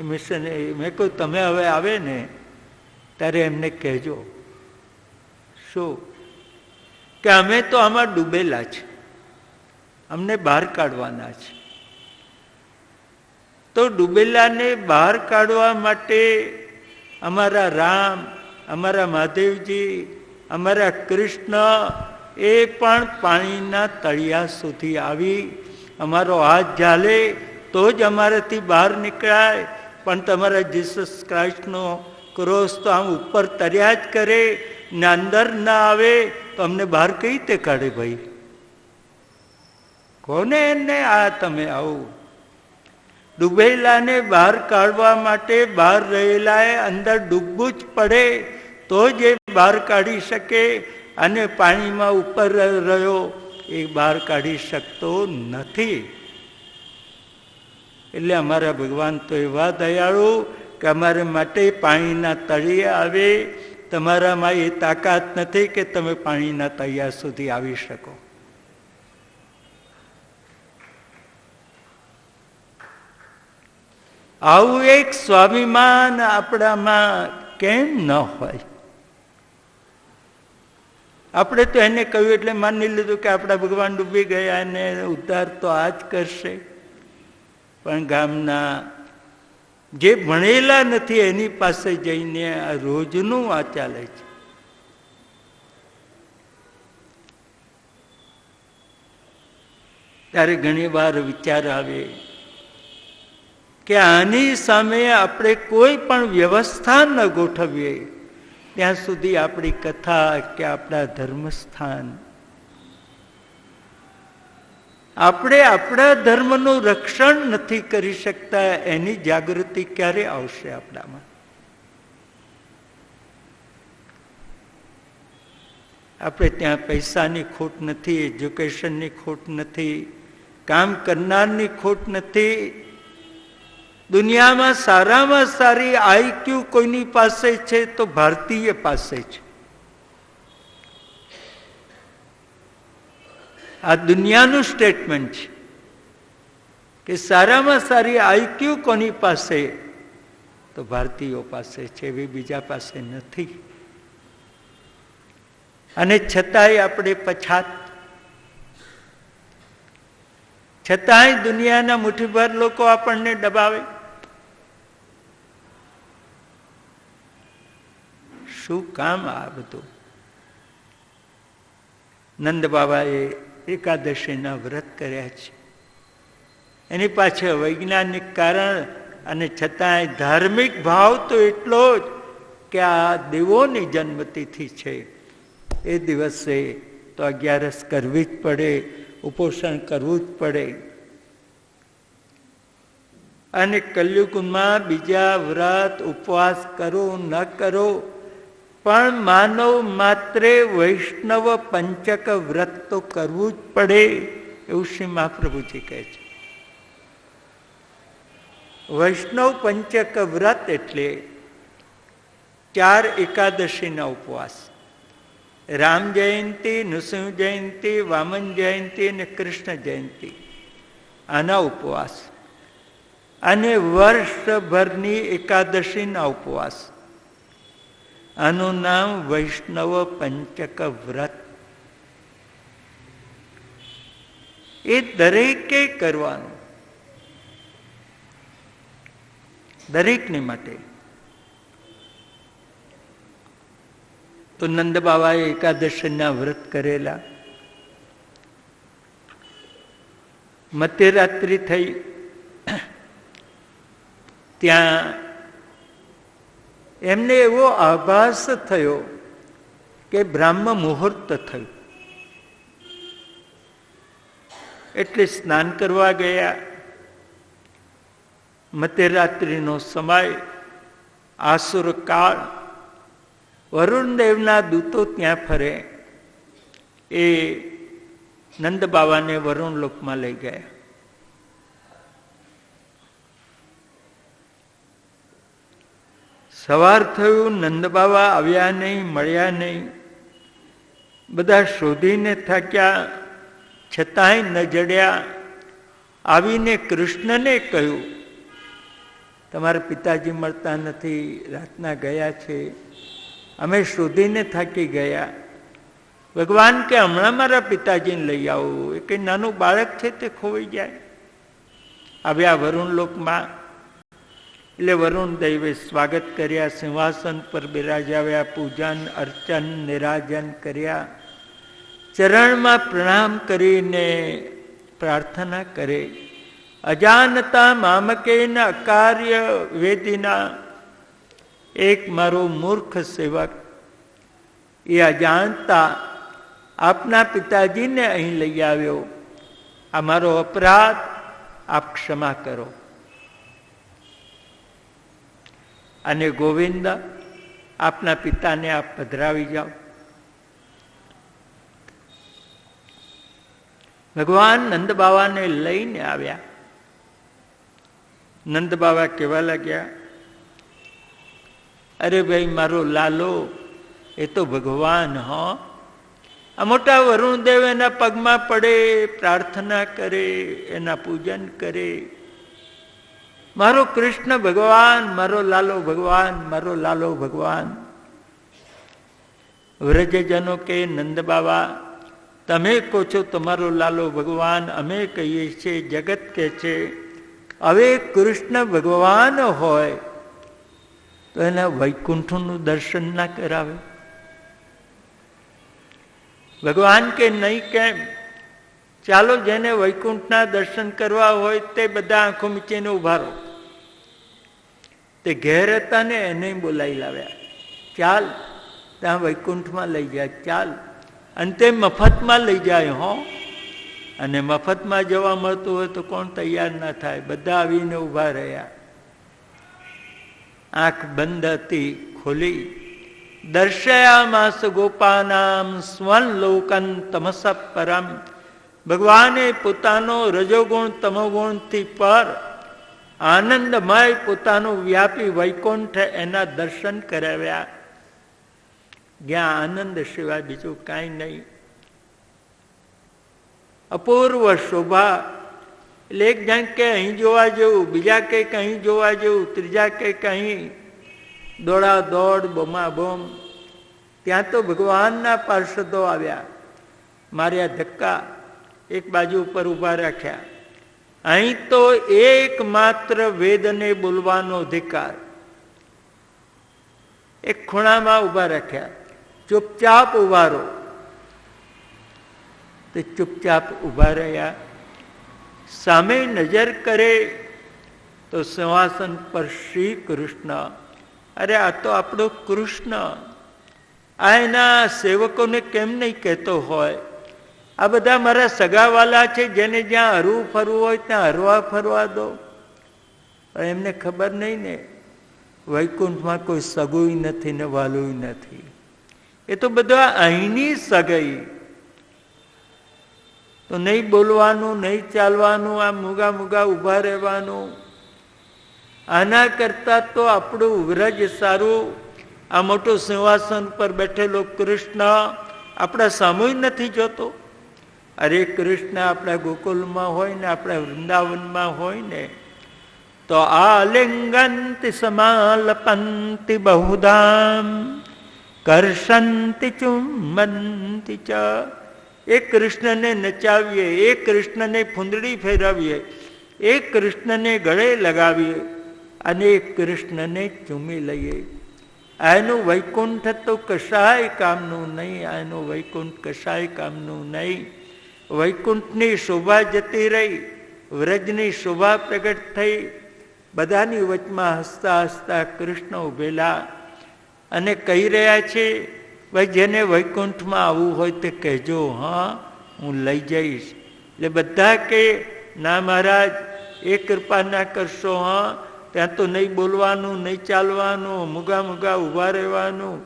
S1: મિશન, મેં કહ્યું તમે હવે આવે ને ત્યારે એમને કહેજો શું કે અમે તો આમાં ડૂબેલા છે, અમને બહાર કાઢવાના છે. તો ડૂબેલાને બહાર કાઢવા માટે અમારા રામ, અમારા મહાદેવજી, અમારા કૃષ્ણ એ પણ પાણીના તળિયા સુધી આવી અમારો હાથ ઝાલે તો જ અમારાથી બહાર નીકળાય. પણ તમારા જીસસ ક્રાઇસ્ટનો ક્રોસ તો આમ ઉપર તર્યા જ કરે ને અંદર ના આવે તો અમને બહાર કઈ રીતે કાઢે? ભાઈ કોને એને આ તમે આવું ડૂબેલાને બહાર કાઢવા માટે બહાર રહેલાએ અંદર ડૂબવું જ પડે તો જ એ બહાર કાઢી શકે, અને પાણીમાં ઉપર રહ્યો એ બહાર કાઢી શકતો નથી. એટલે અમારા ભગવાન તો એવા દયાળુ કે અમારે માટે પાણીના તળિયે આવે. તમારામાં એ તાકાત નથી કે તમે પાણીના તળિયા સુધી આવી શકો. આવું એક સ્વાભિમાન આપણામાં કેમ ન હોય? આપણે તો એને કહ્યું એટલે માની લીધું કે આપણા ભગવાન ડૂબી ગયા અને ઉદ્ધાર તો આ જ કરશે. પણ ગામના જે ભણેલા નથી એની પાસે જઈને આ રોજનું આ ચાલે છે. ત્યારે ઘણી વાર વિચાર આવે કે આની સામે આપણે કોઈ પણ વ્યવસ્થા ન ગોઠવીએ ત્યાં સુધી આપણી કથા કે આપણા ધર્મસ્થાન, આપણે આપણા ધર્મનું રક્ષણ નથી કરી શકતા. એની જાગૃતિ ક્યારે આવશે આપણામાં? આપણે ત્યાં પૈસાની ખોટ નથી, એજ્યુકેશનની ખોટ નથી, કામ કરનારની ખોટ નથી. દુનિયામાં સારામાં સારી આઈક્યુ કોઈની પાસે છે તો ભારતીય પાસે છે. આ દુનિયાનું સ્ટેટમેન્ટ છે કે સારામાં સારી આઈક્યુ કોની પાસે? તો ભારતીયો પાસે છે, એવી બીજા પાસે નથી. અને છતાંય આપણે પછાત, છતાંય દુનિયાના મુઠ્ઠીભર લોકો આપણને દબાવે. શું કામ આ બધું? નંદ બાબાએ એકાદશીના વ્રત કર્યા છે. એની પાછળ વૈજ્ઞાનિક કારણ અને છતાંય ધાર્મિક ભાવ તો એટલો જ કે આ દેવોની જન્મતિથિ છે. એ દિવસે તો 11 કરવી જ પડે, ઉપોષણ કરવું જ પડે. અને કલયુગમાં બીજા વ્રત ઉપવાસ કરો ન કરો, પણ માનવ માત્રે વૈષ્ણવ પંચક વ્રત તો કરવું જ પડે, એવું શ્રી મહાપ્રભુજી કહે છે. વૈષ્ણવ પંચક વ્રત એટલે 4 એકાદશીના ઉપવાસ. રામ જયંતિ, નૃસિંહ જયંતિ, વામન જયંતિ અને કૃષ્ણ જયંતિ, આના ઉપવાસ. અને વર્ષભરની એકાદશીના ઉપવાસ, આનું નામ વૈષ્ણવ પંચક વ્રત. એ દરેકે કરવાનું, દરેકને માટે. તો નંદ બાબાએ એકાદશીના વ્રત કરેલા. મધ્યરાત્રિ થઈ, ત્યાં એમને એવો આભાસ થયો કે બ્રાહ્મ મુહૂર્ત થયું. એટલે સ્નાન કરવા ગયા. મધ્યરાત્રિનો સમય, આસુર કાળ, વરુણદેવના દૂતો ત્યાં ફરે. એ નંદ બાબાને વરુણ લોકમાં લઈ ગયા. સવાર થયું, નંદ બાબા આવ્યા નહીં, મળ્યા નહીં. બધા શોધીને થાક્યા, છતાંય ન જડ્યા. આવીને કૃષ્ણને કહ્યું, તમારા પિતાજી મળતા નથી, રાતના ગયા છે, અમે શોધીને થાકી ગયા. ભગવાન કે હમણાં મારા પિતાજીને લઈ આવો. એ કંઈ નાનું બાળક છે તે ખોવાઈ જાય. આવ્યા વરુણ લોકમાં. એટલે વરુણ દૈવે સ્વાગત કર્યા, સિંહાસન પર બિરાજાવ્યા, પૂજન અર્ચન નિરાજન કર્યા, ચરણમાં પ્રણામ કરીને પ્રાર્થના કરે. અજાનતા મામકેન અકાર્ય વેદિના, એક મારો મૂર્ખ સેવક, એ અજાણતા આપના પિતાજીને અહીં લઈ આવ્યો. આ મારો અપરાધ, આપ ક્ષમા કરો. અને ગોવિંદ, આપના પિતાને આપ પધરાવી જાઓ. ભગવાન નંદ બાવાને લઈને આવ્યા. નંદ બાવા કહેવા લાગ્યા, અરે ભાઈ મારો લાલો એ તો ભગવાન હો. આ મોટા વરુણદેવ એના પગમાં પડે, પ્રાર્થના કરે, એના પૂજન કરે. મારો કૃષ્ણ ભગવાન, મારો લાલો ભગવાન, મારો લાલો ભગવાન. વ્રજજનો કે નંદ બાવા તમે કહો છો તમારો લાલો ભગવાન, અમે કહીએ છીએ, જગત કહે છે. હવે કૃષ્ણ ભગવાન હોય તો એના વૈકુંઠનું દર્શન ના કરાવે? ભગવાન કે નહીં. કેમ? ચાલો જેને વૈકુંઠના દર્શન કરવા હોય તે બધા આંખો મીચીને ઉભા રહો. તે ઘેર હતા ને એને બોલાવી લાવ્યા. ચાલ ત્યાં વૈકુંઠમાં લઈ જાય, ચાલ. અને તે મફતમાં લઈ જાય હો. અને મફતમાં જવા મળતું હોય તો કોણ તૈયાર ના થાય? બધા આવીને ઉભા રહ્યા. આંખ બંધ હતી, ખોલી. દર્શયામાસ ગોપાનામ સ્વન લોકન તમસ પરમ. ભગવાને પોતાનો રજોગુણ તમોગુણથી પર આનંદમય પોતાનું વ્યાપી વૈકુંઠ એના દર્શન કરાવ્યા. જ્યાં આનંદ સિવાય બીજું કાંઈ નહીં. અપૂર્વ શોભા. એટલે એક જણ કે અહીં જોવા જેવું, બીજા કંઈક અહીં જોવા જેવું, ત્રીજા કંઈક અહીં. દોડા દોડ, બોમા બોમ. ત્યાં તો ભગવાનના પાર્ષદો આવ્યા, માર્યા ધક્કા, એક બાજુ ઉપર ઉભા રાખ્યા. અહીં તો એકમાત્ર વેદને બોલવાનો અધિકાર. એક ખૂણામાં ઉભા રાખ્યા. ચૂપચાપ ઉભા રહો. તે ચૂપચાપ ઉભા રહ્યા. સામે નજર કરે તો સિંહાસન પર શ્રી કૃષ્ણ. અરે આ તો આપણો કૃષ્ણ. આ એના સેવકોને કેમ નહીં કહેતો હોય? આ બધા મારા સગાવાલા છે, જેને જ્યાં હરવું ફરવું હોય ત્યાં હરવા ફરવા દો. પણ એમને ખબર નહીં ને, વૈકુંઠમાં કોઈ સગુય નથી ને વાલુય નથી. એ તો બધા અહીંની સગાઈ. તો નહીં બોલવાનું, નહીં ચાલવાનું, આ મૂગા મૂગા ઉભા રહેવાનું. આના કરતા તો આપણું વ્રજ સારું. આ મોટું સિંહાસન પર બેઠેલો કૃષ્ણ આપણા સામુય નથી જોતો. અરે કૃષ્ણ આપણા ગોકુલમાં હોય ને, આપણા વૃંદાવનમાં હોય ને, તો આલિંગંતિ સમાલપંતિ બહુધામ કર્ષંતિ ચુંબંતિ ચ. એ કૃષ્ણને નચાવીએ, એ કૃષ્ણને ફૂંદડી ફેરવીએ, એ કૃષ્ણને ગળે લગાવીએ અને એ કૃષ્ણને ચૂમી લઈએ. આનું વૈકુંઠ તો કશાય કામનું નહીં. આનું વૈકુંઠ કશાય કામનું નહીં. વૈકુંઠની શોભા જતી રહી, વ્રજની શોભા પ્રગટ થઈ. બધાની વચમાં હસતા હસતા કૃષ્ણ ઉભેલા અને કહી રહ્યા છે, ભાઈ જેને વૈકુંઠમાં આવવું હોય તે કહેજો, હા હું લઈ જઈશ. એટલે બધા કે ના મહારાજ, એ કૃપા ના કરશો. હા ત્યાં તો નહીં બોલવાનું, નહીં ચાલવાનું, મૂગા મૂગા ઉભા રહેવાનું.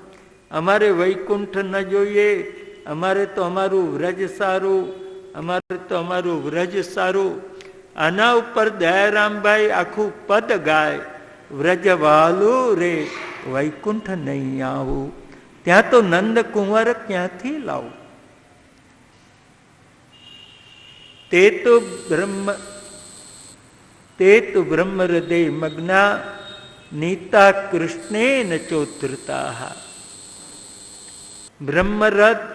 S1: અમારે વૈકુંઠ ન જોઈએ. અમારે તો અમારું વ્રજ સારું, અમારે તો અમારું વ્રજ સારું. આના ઉપર દયારામભાઈ આખું પદ ગાય, વ્રજવાલું રે વૈકુંઠ નહીં આવું. ત્યાં તો નંદ કુંવર ક્યાંથી લાવું? તે તો બ્રહ્મ હૃદય મગ્ના નીતા કૃષ્ણેન ચોત્રતા. બ્રહ્મરથ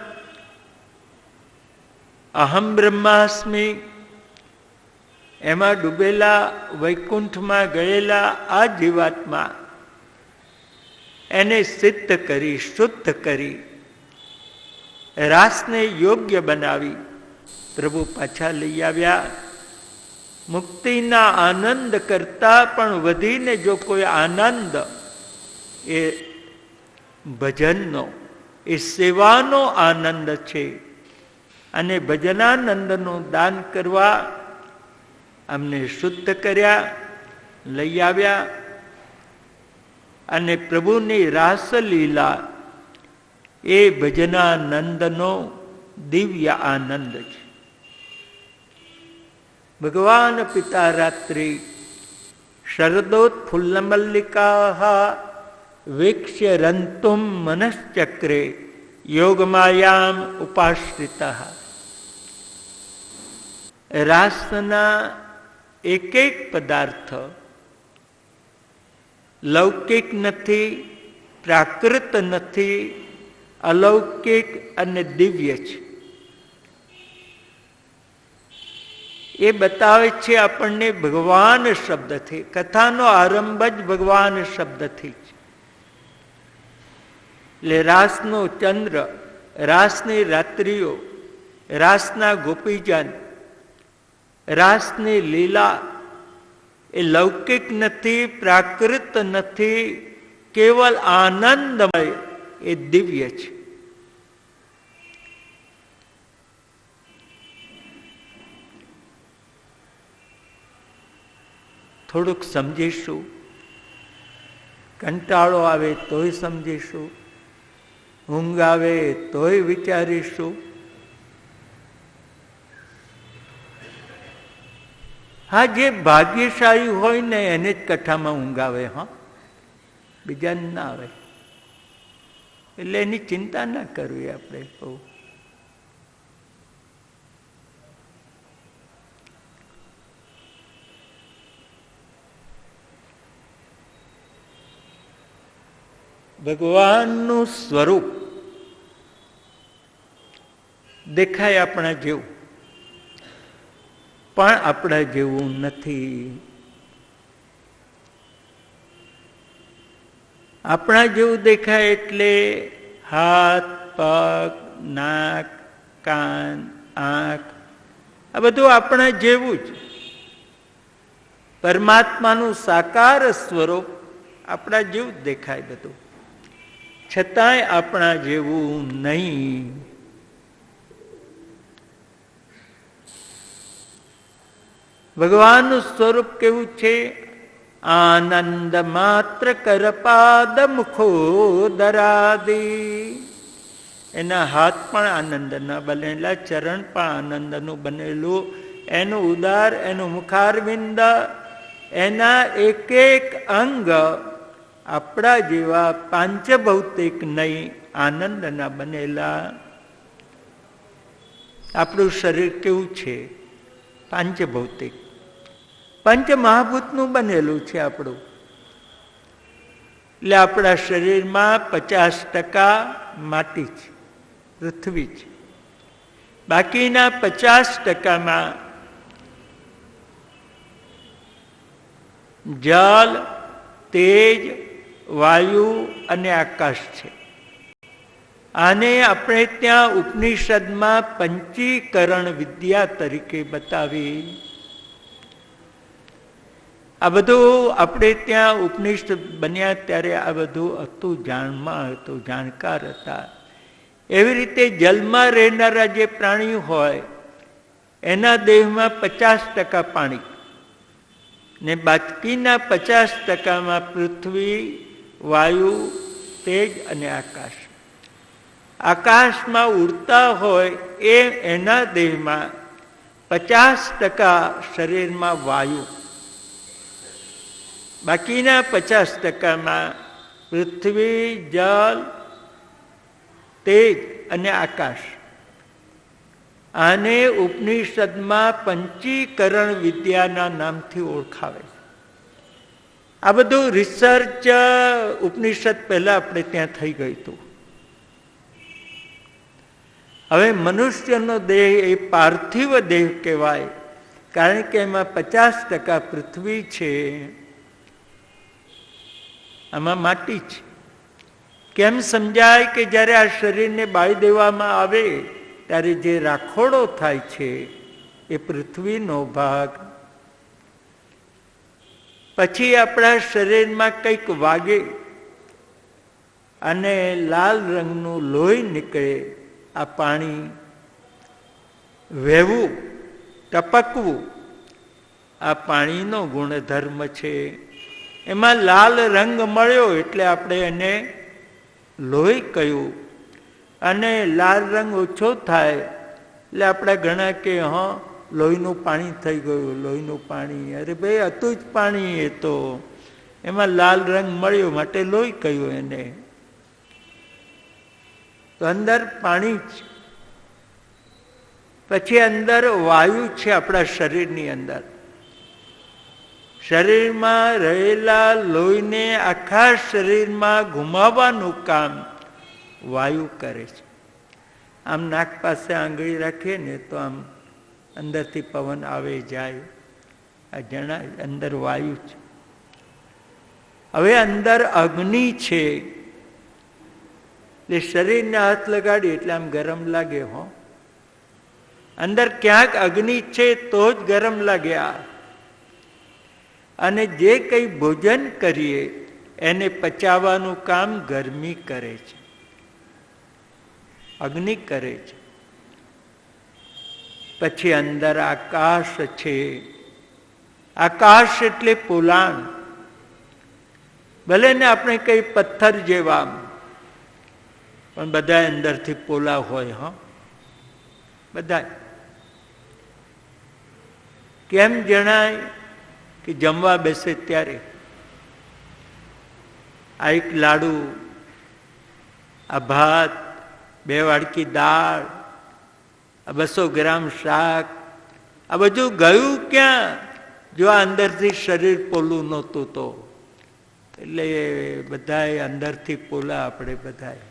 S1: અહમ બ્રહ્માસ્મિ એમાં ડૂબેલા, વૈકુંઠમાં ગયેલા આ જીવાત્મા એને સિદ્ધ કરી, શુદ્ધ કરી, રાસને યોગ્ય બનાવી પ્રભુ પાછા લઈ આવ્યા. મુક્તિના આનંદ કરતા પણ વધીને જો કોઈ આનંદ એ ભજનનો, એ સેવાનો આનંદ છે. અને ભજનાનંદનું દાન કરવા અમને શુદ્ધ કર્યા, લઈ આવ્યા. અને પ્રભુની રાસલીલા એ ભજનાનંદનો દિવ્ય આનંદ છે. ભગવાન પિતા રાત્રિ શરદોત્ફુલ્લમલ્લિકા વીક્ષ્ય રંતુમ મનશ્ચક્રે યોગમાયામ ઉપાશ્રિતા. રાસના એક એક પદાર્થ લૌકિક નથી, પ્રાકૃત નથી, અલૌકિક અને દિવ્ય છે. એ બતાવે છે આપણને ભગવાન શબ્દથી. કથાનો આરંભ જ ભગવાન શબ્દથી છે. એટલે રાસનો ચંદ્ર, રાસની રાત્રિઓ, રાસના ગોપીજન, રાસની લીલા એ લૌકિક નથી, પ્રાકૃત નથી, કેવલ આનંદમય, એ દિવ્ય છે. થોડુંક સમજીશું, કંટાળો આવે તોય સમજીશું, ઊંઘ આવે તોય વિચારીશું. હા, જે ભાગ્યશાળી હોય ને એને જ કથામાં ઊંઘ આવે. હા, બીજાને ના આવે. એટલે એની ચિંતા ના કરવી આપણે. બહુ ભગવાનનું સ્વરૂપ દેખાય આપણા જેવું, પણ આપણા જેવું નથી. આપણા જેવું દેખાય એટલે હાથ, પગ, નાક, કાન, આંખ, આ બધું આપણા જેવું જ. પરમાત્માનું સાકાર સ્વરૂપ આપણા જેવું જ દેખાય બધું, છતાંય આપણા જેવું નહીં. ભગવાનનું સ્વરૂપ કેવું છે? આનંદ માત્ર કરપાદ મુખોદરાદી. એના હાથ પણ આનંદના બનેલા, ચરણ પણ આનંદનું બનેલું, એનું ઉદાર, એનું મુખારવિંદ, એના એક એક અંગ આપણા જેવા પાંચભૌતિક નહીં, આનંદના બનેલા. આપણું શરીર કેવું છે? પાંચભૌતિક, પંચમહાભૂતનું બનેલું છે આપણું. એટલે આપણા શરીરમાં 50% માટી છે, પૃથ્વી છે. બાકીના 50%માં જલ, તેજ, વાયુ અને આકાશ છે. આને આપણે ત્યાં ઉપનિષદમાં પંચીકરણ વિદ્યા તરીકે બતાવી. આ બધું આપણે ત્યાં ઉપનિષદ બન્યા ત્યારે આ બધું હતું, જાણમાં હતું, જાણકાર હતા. એવી રીતે જલમાં રહેનારા જે પ્રાણી હોય એના દેહમાં 50% પાણી ને બાકીના 50%માં પૃથ્વી, વાયુ, તેજ અને આકાશ. આકાશમાં ઉડતા હોય એ એના દેહમાં 50% શરીરમાં વાયુ, બાકીના 50%માં પૃથ્વી, જલ, તેજ અને આકાશ. આને ઉપનિષદમાં પંચીકરણ વિદ્યાના નામથી ઓળખાવે. આ બધું રિસર્ચ ઉપનિષદ પહેલા આપણે ત્યાં થઈ ગયું હતું. હવે મનુષ્યનો દેહ એ પાર્થિવ દેહ કહેવાય, કારણ કે એમાં 50% પૃથ્વી છે, આમાં માટી છે. કેમ સમજાય કે જ્યારે આ શરીરને બાળી દેવામાં આવે ત્યારે જે રાખોડો થાય છે એ પૃથ્વીનો ભાગ. પછી આપણા શરીરમાં કંઈક વાગે અને લાલ રંગનું લોહી નીકળે. આ પાણી વહેવું, ટપકવું, આ પાણીનો ગુણધર્મ છે. એમાં લાલ રંગ મળ્યો એટલે આપણે એને લોહી કહ્યું. અને લાલ રંગ ઓછો થાય એટલે આપણે ઘણા કે હા લોહીનું પાણી થઈ ગયું, લોહીનું પાણી. અરે ભાઈ હતું જ પાણી, એ તો એમાં લાલ રંગ મળ્યો માટે લોહી કહ્યું એને. તો અંદર પાણી જ. પછી અંદર વાયુ છે આપણા શરીરની અંદર. શરીરમાં રહેલા લોહીને આખા શરીરમાં ઘુમાવવાનું કામ વાયુ કરે છે. આમ નાક પાસે આંગળી રાખીએ ને તો આમ અંદરથી પવન આવે જાય, આ જણા અંદર વાયુ છે. હવે અંદર અગ્નિ છે, એટલે શરીરને હાથ લગાડી એટલે આમ ગરમ લાગે. હો, અંદર ક્યાંક અગ્નિ છે તો જ ગરમ લાગ્યા. અને જે કંઈ ભોજન કરીએ એને પચાવવાનું કામ ગરમી કરે છે, અગ્નિ કરે છે. પછી અંદર આકાશ છે. આકાશ એટલે પોલાણ. ભલે ને આપણે કઈ પથ્થર જેવા, પણ બધા અંદરથી પોલા હોય. હા, બધા. કેમ જણાય કે જમવા બેસે ત્યારે આ એક લાડુ, આ ભાત, 2 વાડકી દાળ, આ 200 ગ્રામ શાક, આ બધું ગયું ક્યાં? જો આ અંદરથી શરીર પોલું નહોતું તો. એટલે બધાય અંદરથી પોલા આપણે બધાય.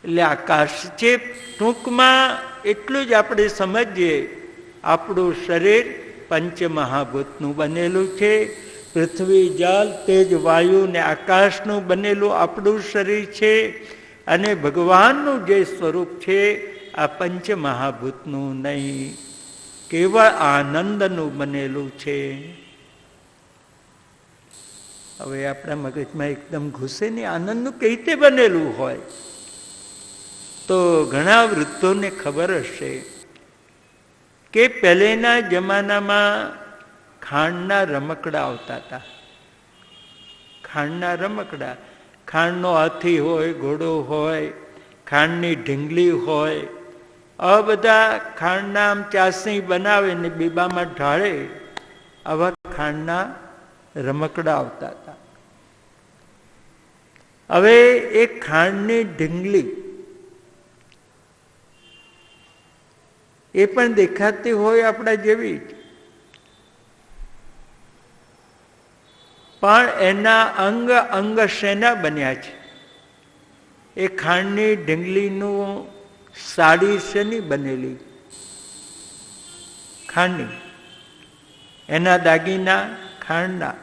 S1: એટલે આકાશ છે. ટૂંકમાં એટલું જ આપણે સમજીએ, આપણું શરીર પંચમહાભૂતનું બનેલું છે. પૃથ્વી, જલ, તેજ, વાયુ ને આકાશનું બનેલું આપણું શરીર છે. અને ભગવાનનું જે સ્વરૂપ છે આ પંચમહાભૂતનું નહીં, કેવળ આનંદનું બનેલું છે. હવે આપણા મગજમાં એકદમ ઘૂસે નહીં, આનંદનું કઈ રીતે બનેલું હોય? તો ઘણા વૃદ્ધોને ખબર હશે કે પહેલેના જમાનામાં ખાંડના રમકડા આવતા હતા. ખાંડના રમકડા, ખાંડનો હાથી હોય, ઘોડો હોય, ખાંડની ઢીંગલી હોય, આ બધા ખાંડના આમ ચાસણી બનાવે ને બીબામાં ઢાળે, આવા ખાંડના રમકડા આવતા હતા. હવે એ ખાંડની ઢીંગલી એ પણ દેખાતી હોય આપણા જેવી જ, પણ એના અંગ અંગ શેના બન્યા છે? એ ખાંડની ઢીંગલીનું સાડી શેની બનેલી? ખાંડની. એના દાગીના ખાંડના,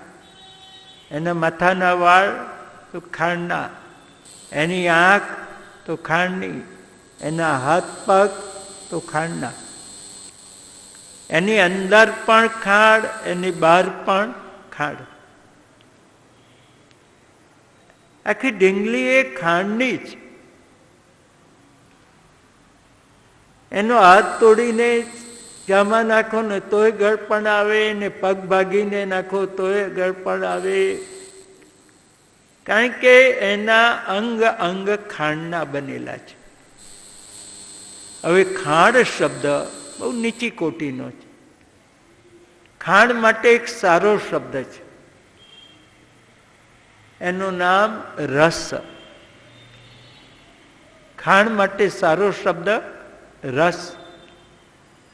S1: એના માથાના વાળ તો ખાંડના, એની આંખ તો ખાંડની, એના હાથ પગ તો ખાંડના, એની અંદર પણ ખાંડ, એની બહાર પણ ખાંડ. આખી ઢીંગલી એ ખાંડની જ. એનો હાથ તોડીને જામાં નાખો ને તોય ગળપણ આવે, ને પગ ભાગીને નાખો તોય ગળપણ આવે, કારણ કે એના અંગ અંગ ખાંડના બનેલા છે. હવે ખાંડ શબ્દ બહુ નીચી કોટીનો છે. ખાંડ માટે એક સારો શબ્દ છે, એનું નામ રસ. ખાંડ માટે સારો શબ્દ રસ.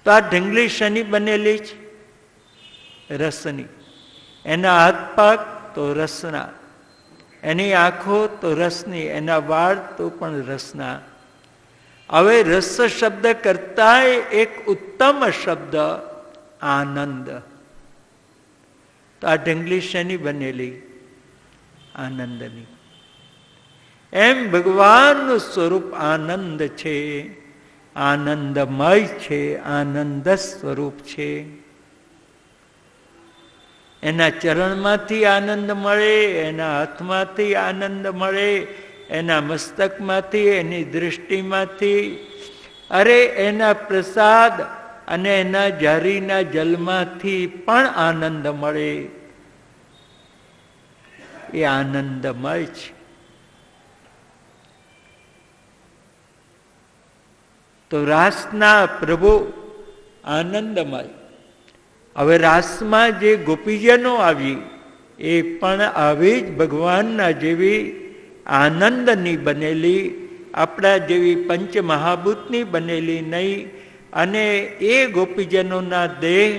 S1: તો આ ઢીંગલી શેની બનેલી છે? રસની. એના હાથ પગ તો રસના, એની આંખો તો રસની, એના વાળ તો પણ રસના. હવે રસ શબ્દ કરતા એક ઉત્તમ શબ્દ આનંદ. તો આ ઢીંગલી શેની બનેલી? આનંદની. એમ ભગવાનનું સ્વરૂપ આનંદ છે, આનંદમય છે, આનંદ સ્વરૂપ છે. એના ચરણમાંથી આનંદ મળે, એના હાથમાંથી આનંદ મળે, એના મસ્તકમાંથી, એની દૃષ્ટિમાંથી, અરે એના પ્રસાદ અને એના જારીના જલમાંથી પણ આનંદ મળે. એ આનંદમય છે. તો રાસના પ્રભુ આનંદમય. હવે રાસમાં જે ગોપીજનો આવી એ પણ આવી જ ભગવાનના જેવી આનંદની બનેલી, આપણા જેવી પંચમહાભૂતની બનેલી નહીં. અને એ ગોપીજનોના દેહ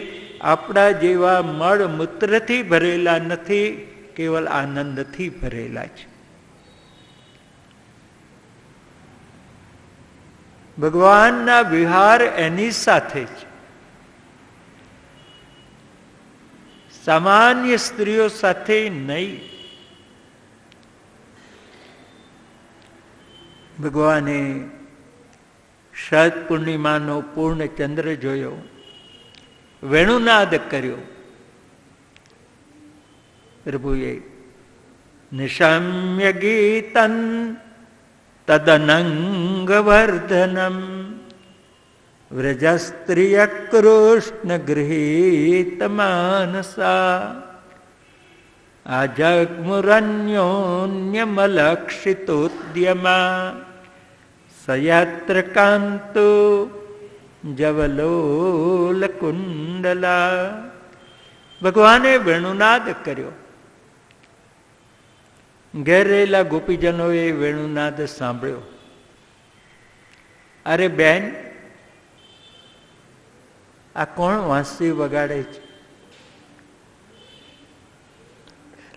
S1: આપણા જેવા મળ મૂત્રથી ભરેલા નથી, કેવલ આનંદથી ભરેલા છે. ભગવાનના વિહાર એની સાથે છે. સામાન્ય સ્ત્રીઓ સાથે નહીં. ભગવાને શરદ પૂર્ણિમાનો પૂર્ણ ચંદ્ર જોયો, વેણુનાદ કર્યો. પ્રભુએ નિશમ્ય ગીતન તદનંગવર્ધનમ વ્રજસ્ત્રિય કૃષ્ણ ગૃહીત માનસા આજગ્મુરન્યોન્યમલક્ષિતોદ્યમા સયત્ર કાંતો જવલોલ કુંડલા. ભગવાને વેણુનાદ કર્યો. ઘેરેલા ગોપીજનોએ વેણુનાદ સાંભળ્યો. અરે બેન, આ કોણ વાંસળી વગાડે છે?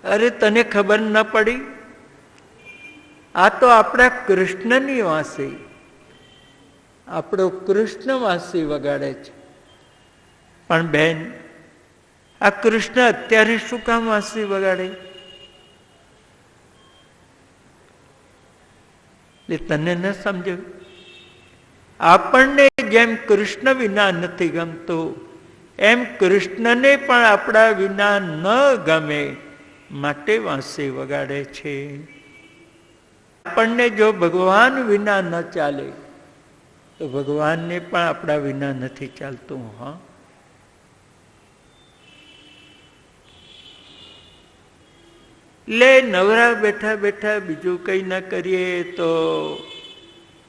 S1: અરે તને ખબર ન પડી? આ તો આપણા કૃષ્ણની વાંસળી, આપણો કૃષ્ણ વાંસળી વગાડે છે. પણ બેન, આ કૃષ્ણ અત્યારે શું કામ વાંસળી વગાડે? એટલે તને ન સમજ્યું? આપણને જેમ કૃષ્ણ વિના નથી ગમતું, એમ કૃષ્ણને પણ આપણા વિના ન ગમે, માટે વાંસળી વગાડે છે. આપણને જો ભગવાન વિના ન ચાલે તો ભગવાનને પણ આપણા વિના નથી ચાલતું. હા, એટલે નવરા બેઠા બેઠા બીજું કંઈ ન કરીએ તો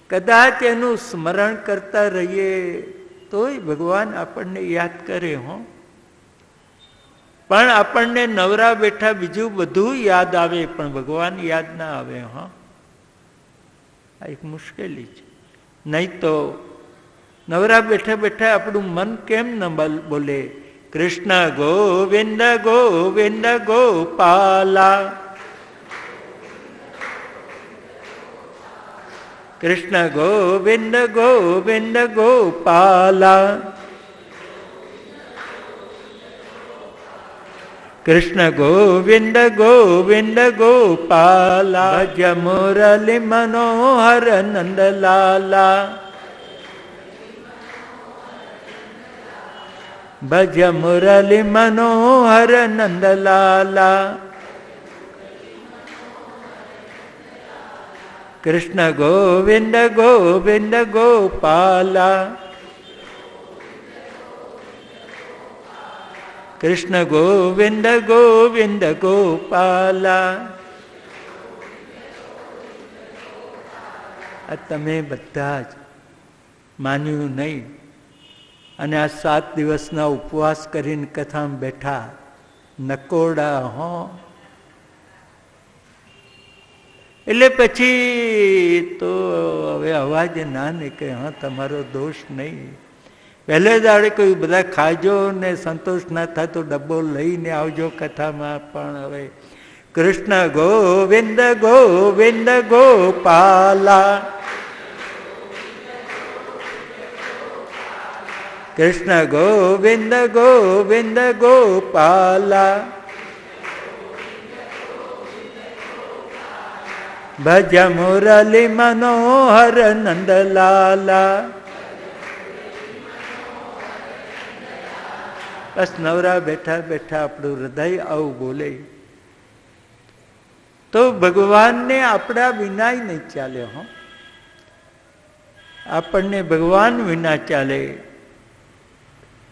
S1: કદાચ એનું સ્મરણ કરતા રહીએ તોય ભગવાન આપણને યાદ કરે. હો, પણ આપણને નવરા બેઠા બીજું બધું યાદ આવે પણ ભગવાન યાદ ના આવે. હા, આ એક મુશ્કેલી છે. નહીં તો નવરા બેઠા બેઠા આપણું મન કેમ ન બોલે? કૃષ્ણ ગોવિંદ ગોવિંદ ગોપાલા, કૃષ્ણ ગોવિંદ ગોવિંદ ગોપાલા, કૃષ્ણ ગોવિંદ ગોવિંદ ગોપાલા. ભજ મુરલી મનોહર નંદલાલા, ભજ મુરલી મનોહર નંદલાલા, કૃષ્ણ ગોવિંદ ગોવિંદ ગોપાલા, કૃષ્ણ ગોવિંદ ગોવિંદ ગોપાલા. આ તમે બધા જ માન્યું નહીં અને આ 7 દિવસના ઉપવાસ કરીને કથામાં બેઠા નકોડા. હો, એટલે પછી તો હવે અવાજ ના નીકળે. હા, તમારો દોષ નહીં. પહેલે દાડે કોઈ બધા ખાજો ને સંતોષ ના થાય તો ડબ્બો લઈને આવજો કથામાં. પણ હવે કૃષ્ણ ગોવિંદ ગોવિંદ ગોપાલા, કૃષ્ણ ગોવિંદ ગોવિંદ ગોપાલા, ભજ મુરલી મનોહર નંદલાલા. બસ નવરા બેઠા બેઠા આપણું હૃદય આવું બોલે તો ભગવાનને આપણા વિના નહીં ચાલે. હો, આપણને ભગવાન વિના ચાલે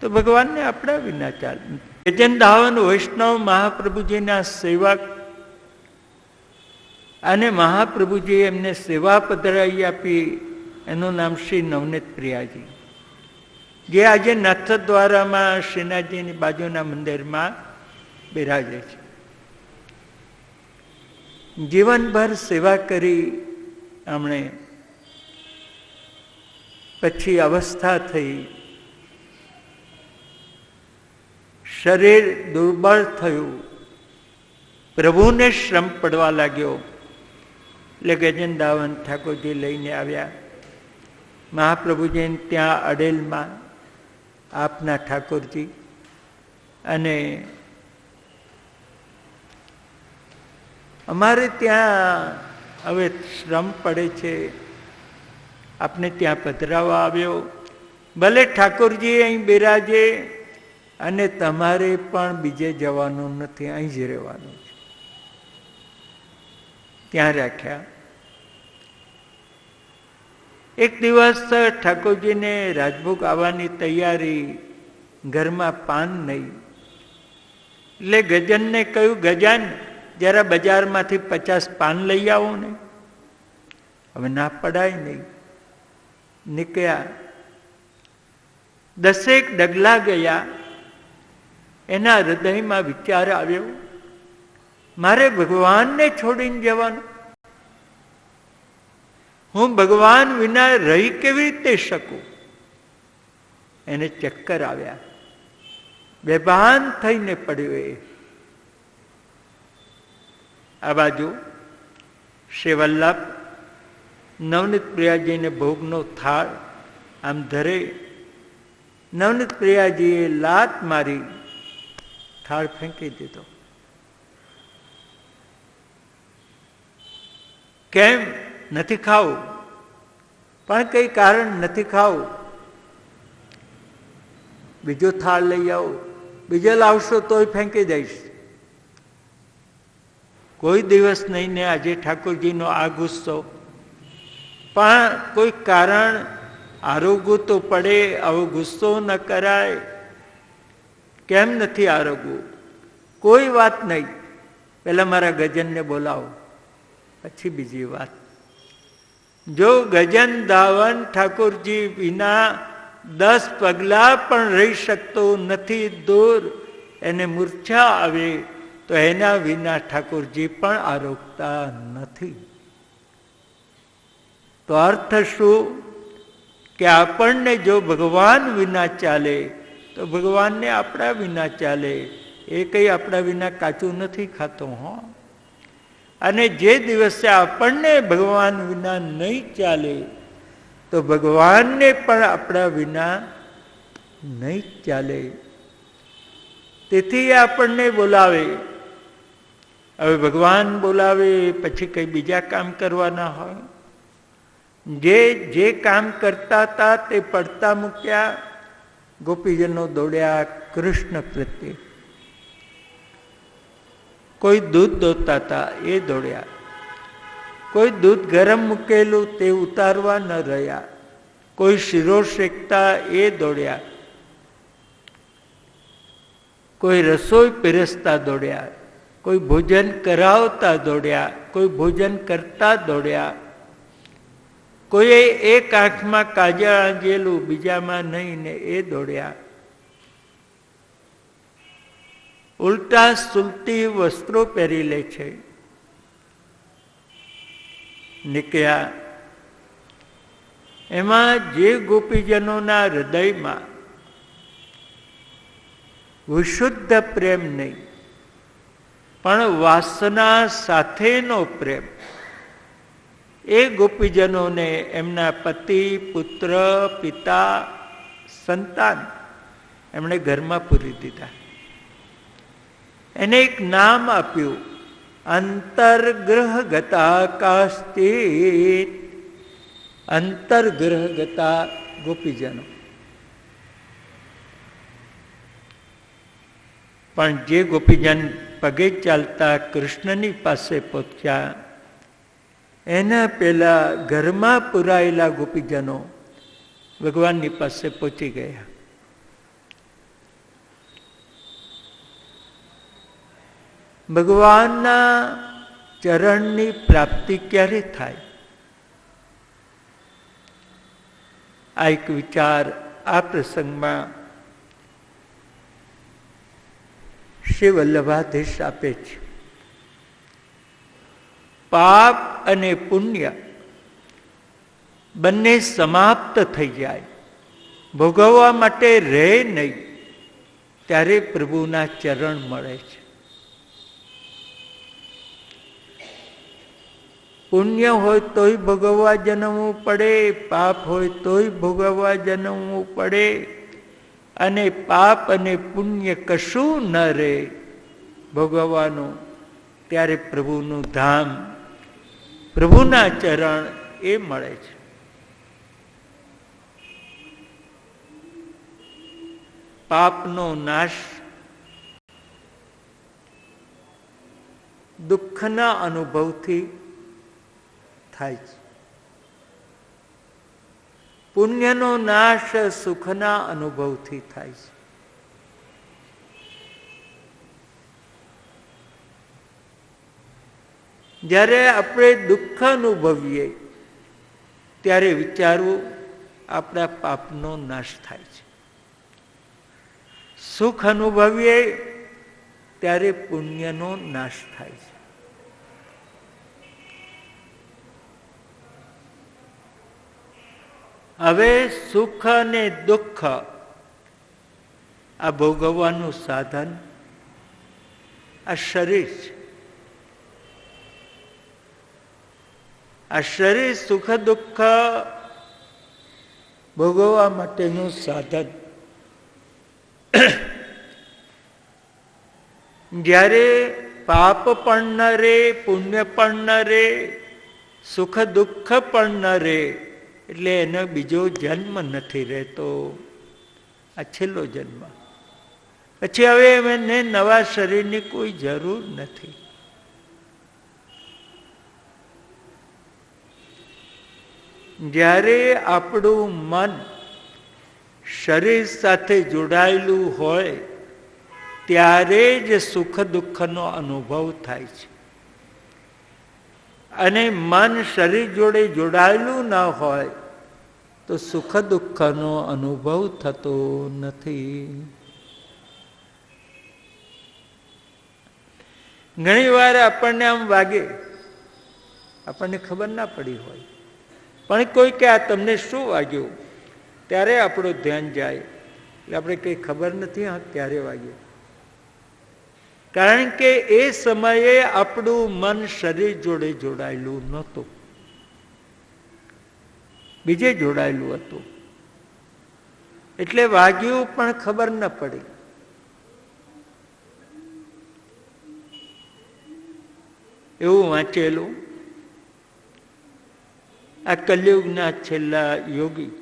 S1: તો ભગવાનને આપણા વિના ચાલે. ચેતન ધાવન વૈષ્ણવ મહાપ્રભુજીના સેવક અને મહાપ્રભુજીએ એમને સેવા પધરાવી આપી. એનું નામ શ્રી નવનીત પ્રિયાજી, જે આજે નાથદ્વારામાં શ્રીનાથજીની બાજુના મંદિરમાં બિરાજે છે. જીવનભર સેવા કરી એમણે. પછી અવસ્થા થઈ, શરીર દુર્બળ થયું, પ્રભુને શ્રમ પડવા લાગ્યો. એટલે ગજનદાવન ઠાકોરજી લઈને આવ્યા મહાપ્રભુજીને ત્યાં અડેલમાં, આપના ઠાકોરજી. અને અમારે ત્યાં હવે શ્રમ પડે છે, આપને ત્યાં પધરાવા આવ્યો. ભલે ઠાકોરજી અહીં બિરાજે, અને તમારે પણ બીજે જવાનું નથી, અહીં જ રહેવાનું છે. ત્યાં રાખ્યા. એક દિવસ ઠાકોરજીને રાજભોગ આવવાની તૈયારી, ઘરમાં પાન નહીં. એટલે ગજનને કહ્યું, ગજાન જરા બજારમાંથી 50 પાન લઈ આવો ને. હવે ના પડાય નહીં. નીકળ્યા. 10 ડગલા ગયા. એના હૃદયમાં વિચાર આવ્યો, મારે ભગવાનને છોડીને જવાનું? હું ભગવાન વિના રહી કેવી રીતે શકું? એને ચક્કર આવ્યા, બેભાન થઈને પડ્યો. આ બાજુ શ્રી વલ્લભ નવનીત પ્રિયાજીને ભોગનો થાળ આમ ધરે. નવનીત પ્રિયાજીએ લાત મારી, થાળ ફેંકી દીધો. કેમ નથી ખાવું? પણ કઈ કારણ નથી ખાવું. બીજો થાળ લઈ આવો. બીજો લાવશો તોય ફેંકી દઈશ. કોઈ દિવસ નહીં ને આજે ઠાકોરજીનો આ ગુસ્સો. પણ કોઈ કારણ આરોગવું તો પડે. આવો ગુસ્સો ન કરાય. કેમ નથી આરોગવું? કોઈ વાત નહીં. પેલા મારા ગજનને બોલાવો, પછી બીજી વાત. જો ગજન દાવન ઠાકોરજી વિના 10 પગલા પણ રહી શકતો નથી, દૂર એને મૂર્છા આવે તો એના વિના ઠાકોરજી પણ આરોગતા નથી. તો અર્થ શું? કે આપણને જો ભગવાન વિના ચાલે તો ભગવાનને આપણા વિના ચાલે. એ કઈ આપણા વિના કાચું નથી ખાતો. હો. અને જે દિવસે આપણને ભગવાન વિના નહીં ચાલે તો ભગવાનને પણ આપણા વિના નહીં ચાલે. તેથી આપણને બોલાવે. હવે ભગવાન બોલાવે પછી કઈ બીજા કામ કરવાના હોય. જે કામ કરતા હતા તે પડતા મૂક્યા. ગોપીજનો દોડ્યા કૃષ્ણ પ્રત્યે. કોઈ દૂધ દોતા હતા, એ દોડ્યા. કોઈ દૂધ ગરમ મૂકેલું તે ઉતારવા ન રહ્યા. કોઈ શીરો શેકતા, એ દોડ્યા. કોઈ રસોઈ પીરસતા દોડ્યા. કોઈ ભોજન કરાવતા દોડ્યા. કોઈ ભોજન કરતા દોડ્યા. કોઈ એક આંખમાં કાજળ આંજેલું, બીજામાં નહીં ને એ દોડ્યા. ઉલટા સુલટી વસ્ત્રો પહેરી લે છે. નીકળ્યા. એમાં જે ગોપીજનોના હૃદયમાં વિશુદ્ધ પ્રેમ નહીં, પણ વાસના સાથેનો પ્રેમ, એ ગોપીજનોને એમના પતિ, પુત્ર, પિતા, સંતાન એમણે ઘરમાં પૂરી દીધા. એને એક નામ આપ્યું, અંતર્ગ્રહગતા કાશ્ચિત. અંતર્ગ્રહગતા ગોપીજનો. પણ જે ગોપીજન પગે ચાલતા કૃષ્ણની પાસે પહોંચ્યા, એના પેલા ઘરમાં પુરાયેલા ગોપીજનો ભગવાનની પાસે પહોંચી ગયા. ભગવાનના ચરણની પ્રાપ્તિ ક્યારે થાય? આ એક વિચાર આ પ્રસંગમાં શ્રી વલ્લભાધીશ આપે છે. પાપ અને પુણ્ય બંને સમાપ્ત થઈ જાય, ભોગવવા માટે રહે નહીં, ત્યારે પ્રભુના ચરણ મળે છે. પુણ્ય હોય તોય ભોગવવા જન્મવું પડે, પાપ હોય તોય ભોગવવા જન્મવું પડે, અને પાપ અને પુણ્ય કશું ન રહે ભોગવવાનું, ત્યારે પ્રભુનું ધામ, પ્રભુના ચરણ એ મળે છે. પાપનો નાશ દુઃખના અનુભવથી થાય છે. પુણ્યનો નાશ સુખના અનુભવથી થાય છે. જ્યારે આપણે દુઃખ અનુભવીએ ત્યારે વિચારવું આપણા પાપનો નાશ થાય છે. સુખ અનુભવીએ ત્યારે પુણ્યનો નાશ થાય છે. હવે સુખ અને દુઃખ આ ભોગવવાનું સાધન આ શરીર છે. આ શરીર સુખ દુઃખ ભોગવવા માટેનું સાધન. જ્યારે પાપ પણ ન રહે, પુણ્ય પણ ન રહે, સુખ દુઃખ પણ ન રહે, એટલે એનો બીજો જન્મ નથી રહેતો. આ છેલ્લો જન્મ. પછી હવે એને નવા શરીરની કોઈ જરૂર નથી. જ્યારે આપણું મન શરીર સાથે જોડાયેલું હોય ત્યારે જ સુખ દુઃખનો અનુભવ થાય છે. અને મન શરીર જોડે જોડાયેલું ન હોય તો સુખ દુઃખનો અનુભવ થતો નથી. ઘણી વાર આપણને આમ વાગે, આપણને ખબર ના પડી હોય, પણ કોઈ કે આ તમને શું વાગ્યું, ત્યારે આપણું ધ્યાન જાય, એટલે આપણે કંઈ ખબર નથી હા ક્યારે વાગ્યું. કારણ કે એ સમયે આપણું મન શરીર જોડે જોડાયેલું નહોતું, બીજે જોડાયેલું હતું, એટલે વાગ્યું પણ ખબર ન પડી. એવું વાંચેલું આ કલિયુગના છેલ્લા યોગી,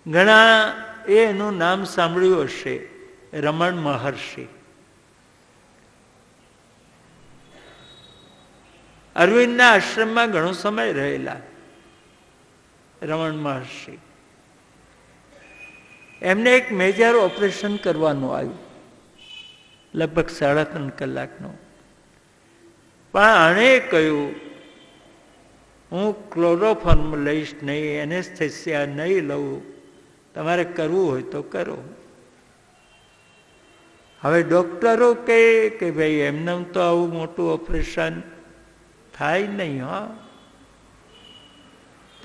S1: ઘણા એનું નામ સાંભળ્યું હશે, રમણ મહર્ષિ. અરવિંદના આશ્રમમાં ઘણો સમય રહેલા રમણ મહર્ષિ. એમને એક મેજર ઓપરેશન કરવાનું આવ્યું, લગભગ 3.5 કલાકનું. પણ આણે કહ્યું હું ક્લોરોફોર્મ લઈશ નહીં, એનેસ્થેસિયા નહીં લઉં, તમારે કરવું હોય તો કરો. હવે ડોક્ટરો કહે કે ભાઈ એમને તો આવું મોટું ઓપરેશન થાય નહીં. હા,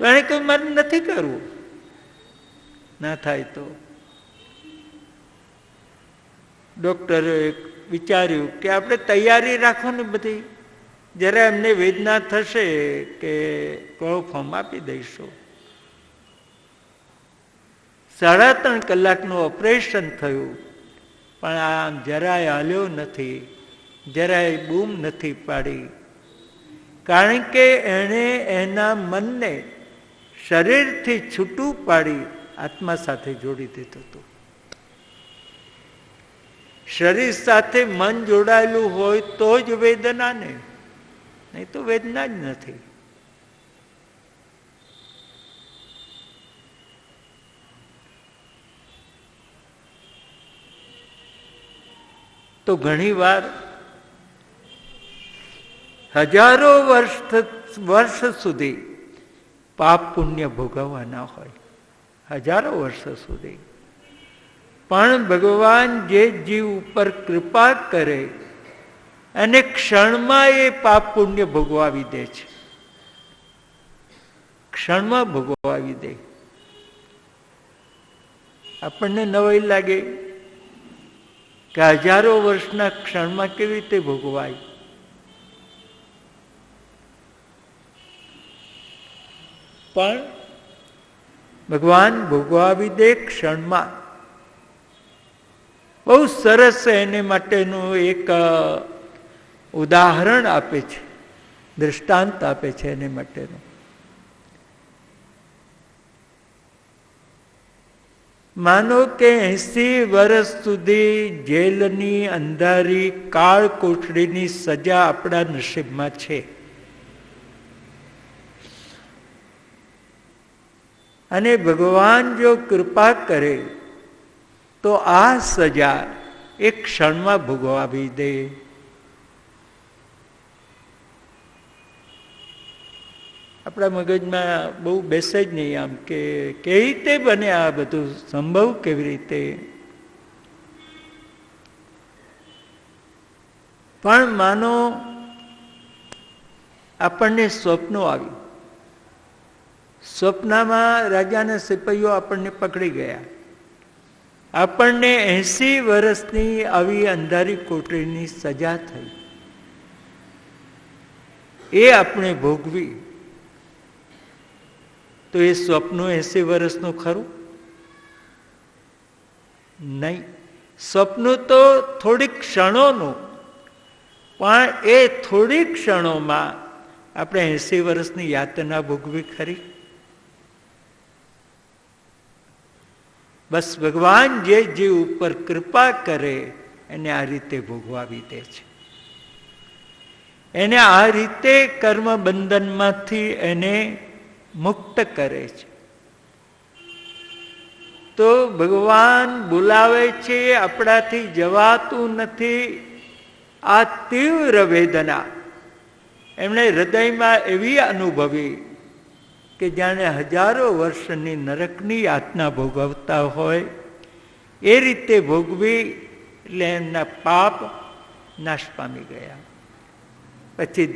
S1: તો એને કહ્યું મારે નથી કરવું. ના થાય તો ડોક્ટરે વિચાર્યું કે આપણે તૈયારી રાખો ને બધી, જ્યારે એમને વેદના થશે કે ક્લોરોફોર્મ આપી દઈશું. 3.5 કલાકનું ઓપરેશન થયું, પણ આમ જરાય હાલ્યો નથી, જરાય બૂમ નથી પાડી. કારણ કે એણે એના મનને શરીરથી છૂટું પાડી આત્મા સાથે જોડી દીધું હતું. શરીર સાથે મન જોડાયેલું હોય તો જ વેદના ને, નહીં તો વેદના જ નથી. તો ઘણી વાર હજારો વર્ષ સુધી પાપ પુણ્ય ભોગવવાના હોય, હજારો વર્ષ સુધી. પણ ભગવાન જે જીવ ઉપર કૃપા કરે અને ક્ષણમાં એ પાપ પુણ્ય ભોગવાવી દે છે, ક્ષણમાં ભોગવાવી દે. આપણને નવાઈ લાગે કે હજારો વર્ષના ક્ષણમાં કેવી રીતે ભોગવાય. પણ ભગવાન ભોગવાવી દે ક્ષણમાં. બહુ સરસ એને માટેનું એક ઉદાહરણ આપે છે, દૃષ્ટાંત આપે છે એને માટેનું. માનો કે 80 વર્ષ સુધી જેલની અંધારી કાળ કોઠડીની સજા આપણા નસીબમાં છે, અને ભગવાન જો કૃપા કરે તો આ સજા એક ક્ષણમાં ભોગવાવી દે. આપણા મગજમાં બહુ બેસે જ નહીં આમ કે કેવી રીતે બને આ બધું, સંભવ કેવી રીતે. પણ માનો આપણને સ્વપ્નો આવ્યું, સ્વપ્નમાં રાજાના સિપાહીઓ આપણને પકડી ગયા, આપણને 80 વર્ષની આવી અંધારી કોટડીની સજા થઈ, એ આપણે ભોગવી. તો એ સ્વપ્ન 80 વર્ષનું ખરું? નહીં. સ્વપ્ન તો થોડીક ક્ષણોનું, પણ એ થોડી ક્ષણોમાં આપણે 80 વર્ષની યાતના ભોગવી ખરી? બસ ભગવાન જે જીવ ઉપર કૃપા કરે એને આ રીતે ભોગવાવી દે છે, એને આ રીતે કર્મ બંધનમાંથી એને મુક્ત કરે છે. તો ભગવાન બોલાવે છે, આપણાથી જવાતું નથી. આ તીવ્ર વેદના એમણે હૃદયમાં એવી અનુભવી કે જાણે હજારો વર્ષની નરકની યાતના ભોગવતા હોય એ રીતે ભોગવી. એટલે એમના પાપ નાશ પામી ગયા. પછી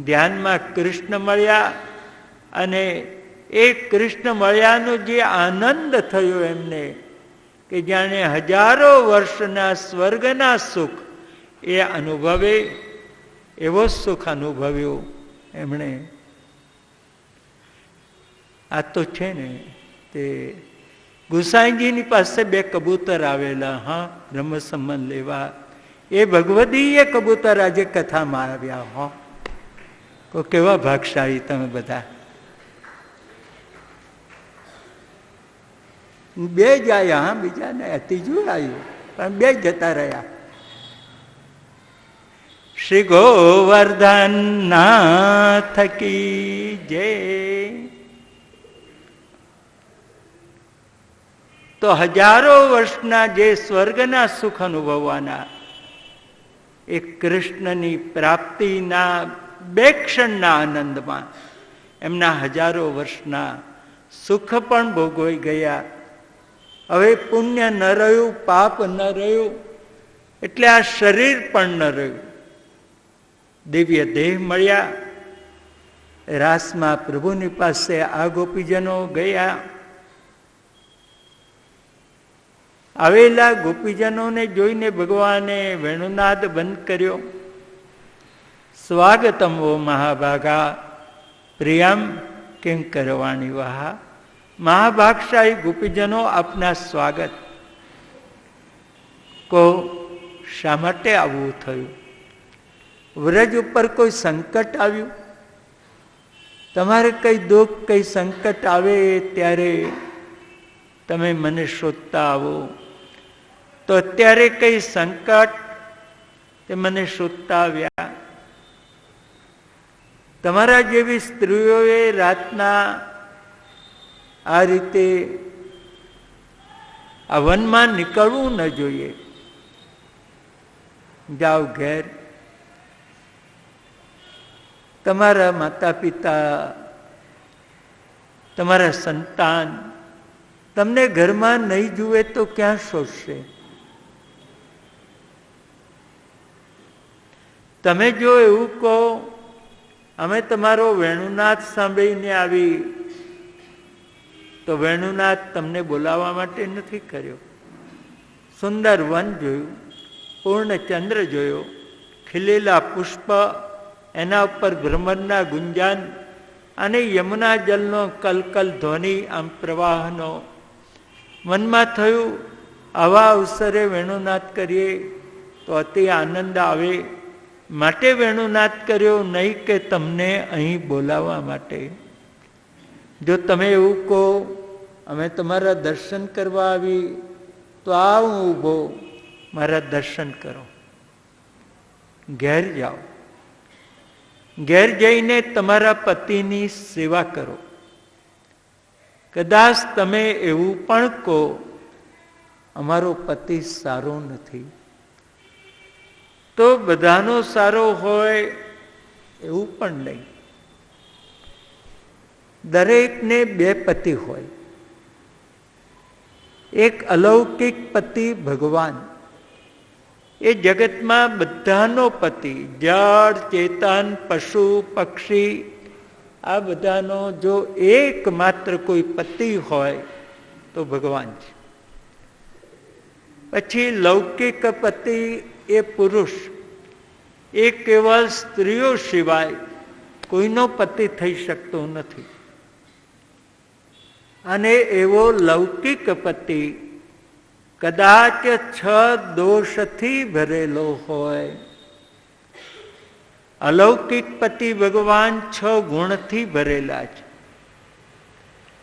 S1: ધ્યાનમાં કૃષ્ણ મળ્યા, અને એ કૃષ્ણ મળ્યાનો જે આનંદ થયો એમને કે જાણે હજારો વર્ષના સ્વર્ગના સુખ એ અનુભવે, એવો સુખ અનુભવ્યો એમણે. આ તો છે ને તે ગુસાઈજીની પાસે 2 કબૂતર આવેલા, હા, બ્રહ્મ સંબંધ લેવા. એ ભગવદીય કબૂતર આજે કથામાં આવ્યા. હો, તો કેવા ભાગશાળી તમે બધા. 2 જ આવ્યા, હા, બીજા ને ત્રીજું આવ્યું, પણ 2 જતા રહ્યા. શ્રી ગોવર્ધન નાથ કી જય. તો હજારો વર્ષના જે સ્વર્ગના સુખ અનુભવવાના, એ કૃષ્ણની પ્રાપ્તિના 2 ક્ષણના આનંદમાં એમના હજારો વર્ષના સુખ પણ ભોગવાઈ ગયા. હવે પુણ્ય ન રહ્યું, પાપ ન રહ્યું, એટલે આ શરીર પણ ન રહ્યું. દિવ્ય દેહ મળ્યા. રાસમાં પ્રભુની પાસે આ ગોપીજનો ગયા. આવેલા ગોપીજનોને જોઈને ભગવાને વેણુનાદ બંધ કર્યો. સ્વાગતમ વો મહાભાગા પ્રિયમ કિંકરવાણી વહા. મહાભાગશાળી ગોપીજનો, આપના સ્વાગત. કહો શા માટે આવું થયું? વ્રજ ઉપર કોઈ સંકટ આવ્યું? તમારે કઈ દુઃખ, કઈ સંકટ આવે ત્યારે તમે મને શોધતા આવો. તો અત્યારે કઈ સંકટ તે મને શોધતા આવ્યા? તમારા જેવી સ્ત્રીઓએ રાતના આ રીતે આ વનમાં નીકળવું ન જોઈએ. જાઓ ઘેર. તમારા માતા પિતા, તમારા સંતાન તમને ઘરમાં નહીં જુએ તો ક્યાં શોધશે? તમે જો એવું કહો અમે તમારો વેણુનાથ સાંભળીને આવી, તો વેણુનાથ તમને બોલાવવા માટે નથી કર્યો. સુંદર વન જોયું, પૂર્ણચંદ્ર જોયો, ખીલેલા પુષ્પ, એના ઉપર ભ્રમરના ગુંજાન અને યમુના જલનો કલકલ ધ્વનિ, આમ પ્રવાહનો. મનમાં થયું આવા અવસરે વેણુનાથ કરીએ તો અતિ આનંદ આવે, માટે વેણુનાથ કર્યો, નહીં કે તમને અહીં બોલાવવા માટે. જો તમે એવું કહો અમે તમારા દર્શન કરવા આવી, તો આવું ઊભો, મારા દર્શન કરો. ઘેર જાઓ, ઘેર જઈને તમારા પતિની સેવા કરો. કદાચ તમે એવું પણ કહો અમારો પતિ સારો નથી, તો બધાનો સારો હોય એવું પણ નહીં. દરેકને બે પતિ હોય. એક અલૌકિક પતિ ભગવાન, એ જગતમાં બધાનો પતિ, જળ ચેતન પશુ પક્ષી, આ બધાનો જો એકમાત્ર કોઈ પતિ હોય તો ભગવાન છે. પછી લૌકિક પતિ એ પુરુષ, એ કેવળ સ્ત્રીઓ સિવાય કોઈનો પતિ થઈ શકતો નથી. અને એવો લૌકિક પતિ કદાચ 6 દોષથી ભરેલો હોય. અલૌકિક પતિ ભગવાન 6 ગુણથી ભરેલા છે.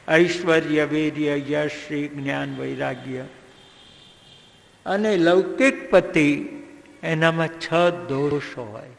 S1: ઐશ્વર્ય, વીર્ય, યશ, શ્રી, જ્ઞાન, વૈરાગ્ય. અને લૌકિક પતિ એનામાં 6 દોષ હોય.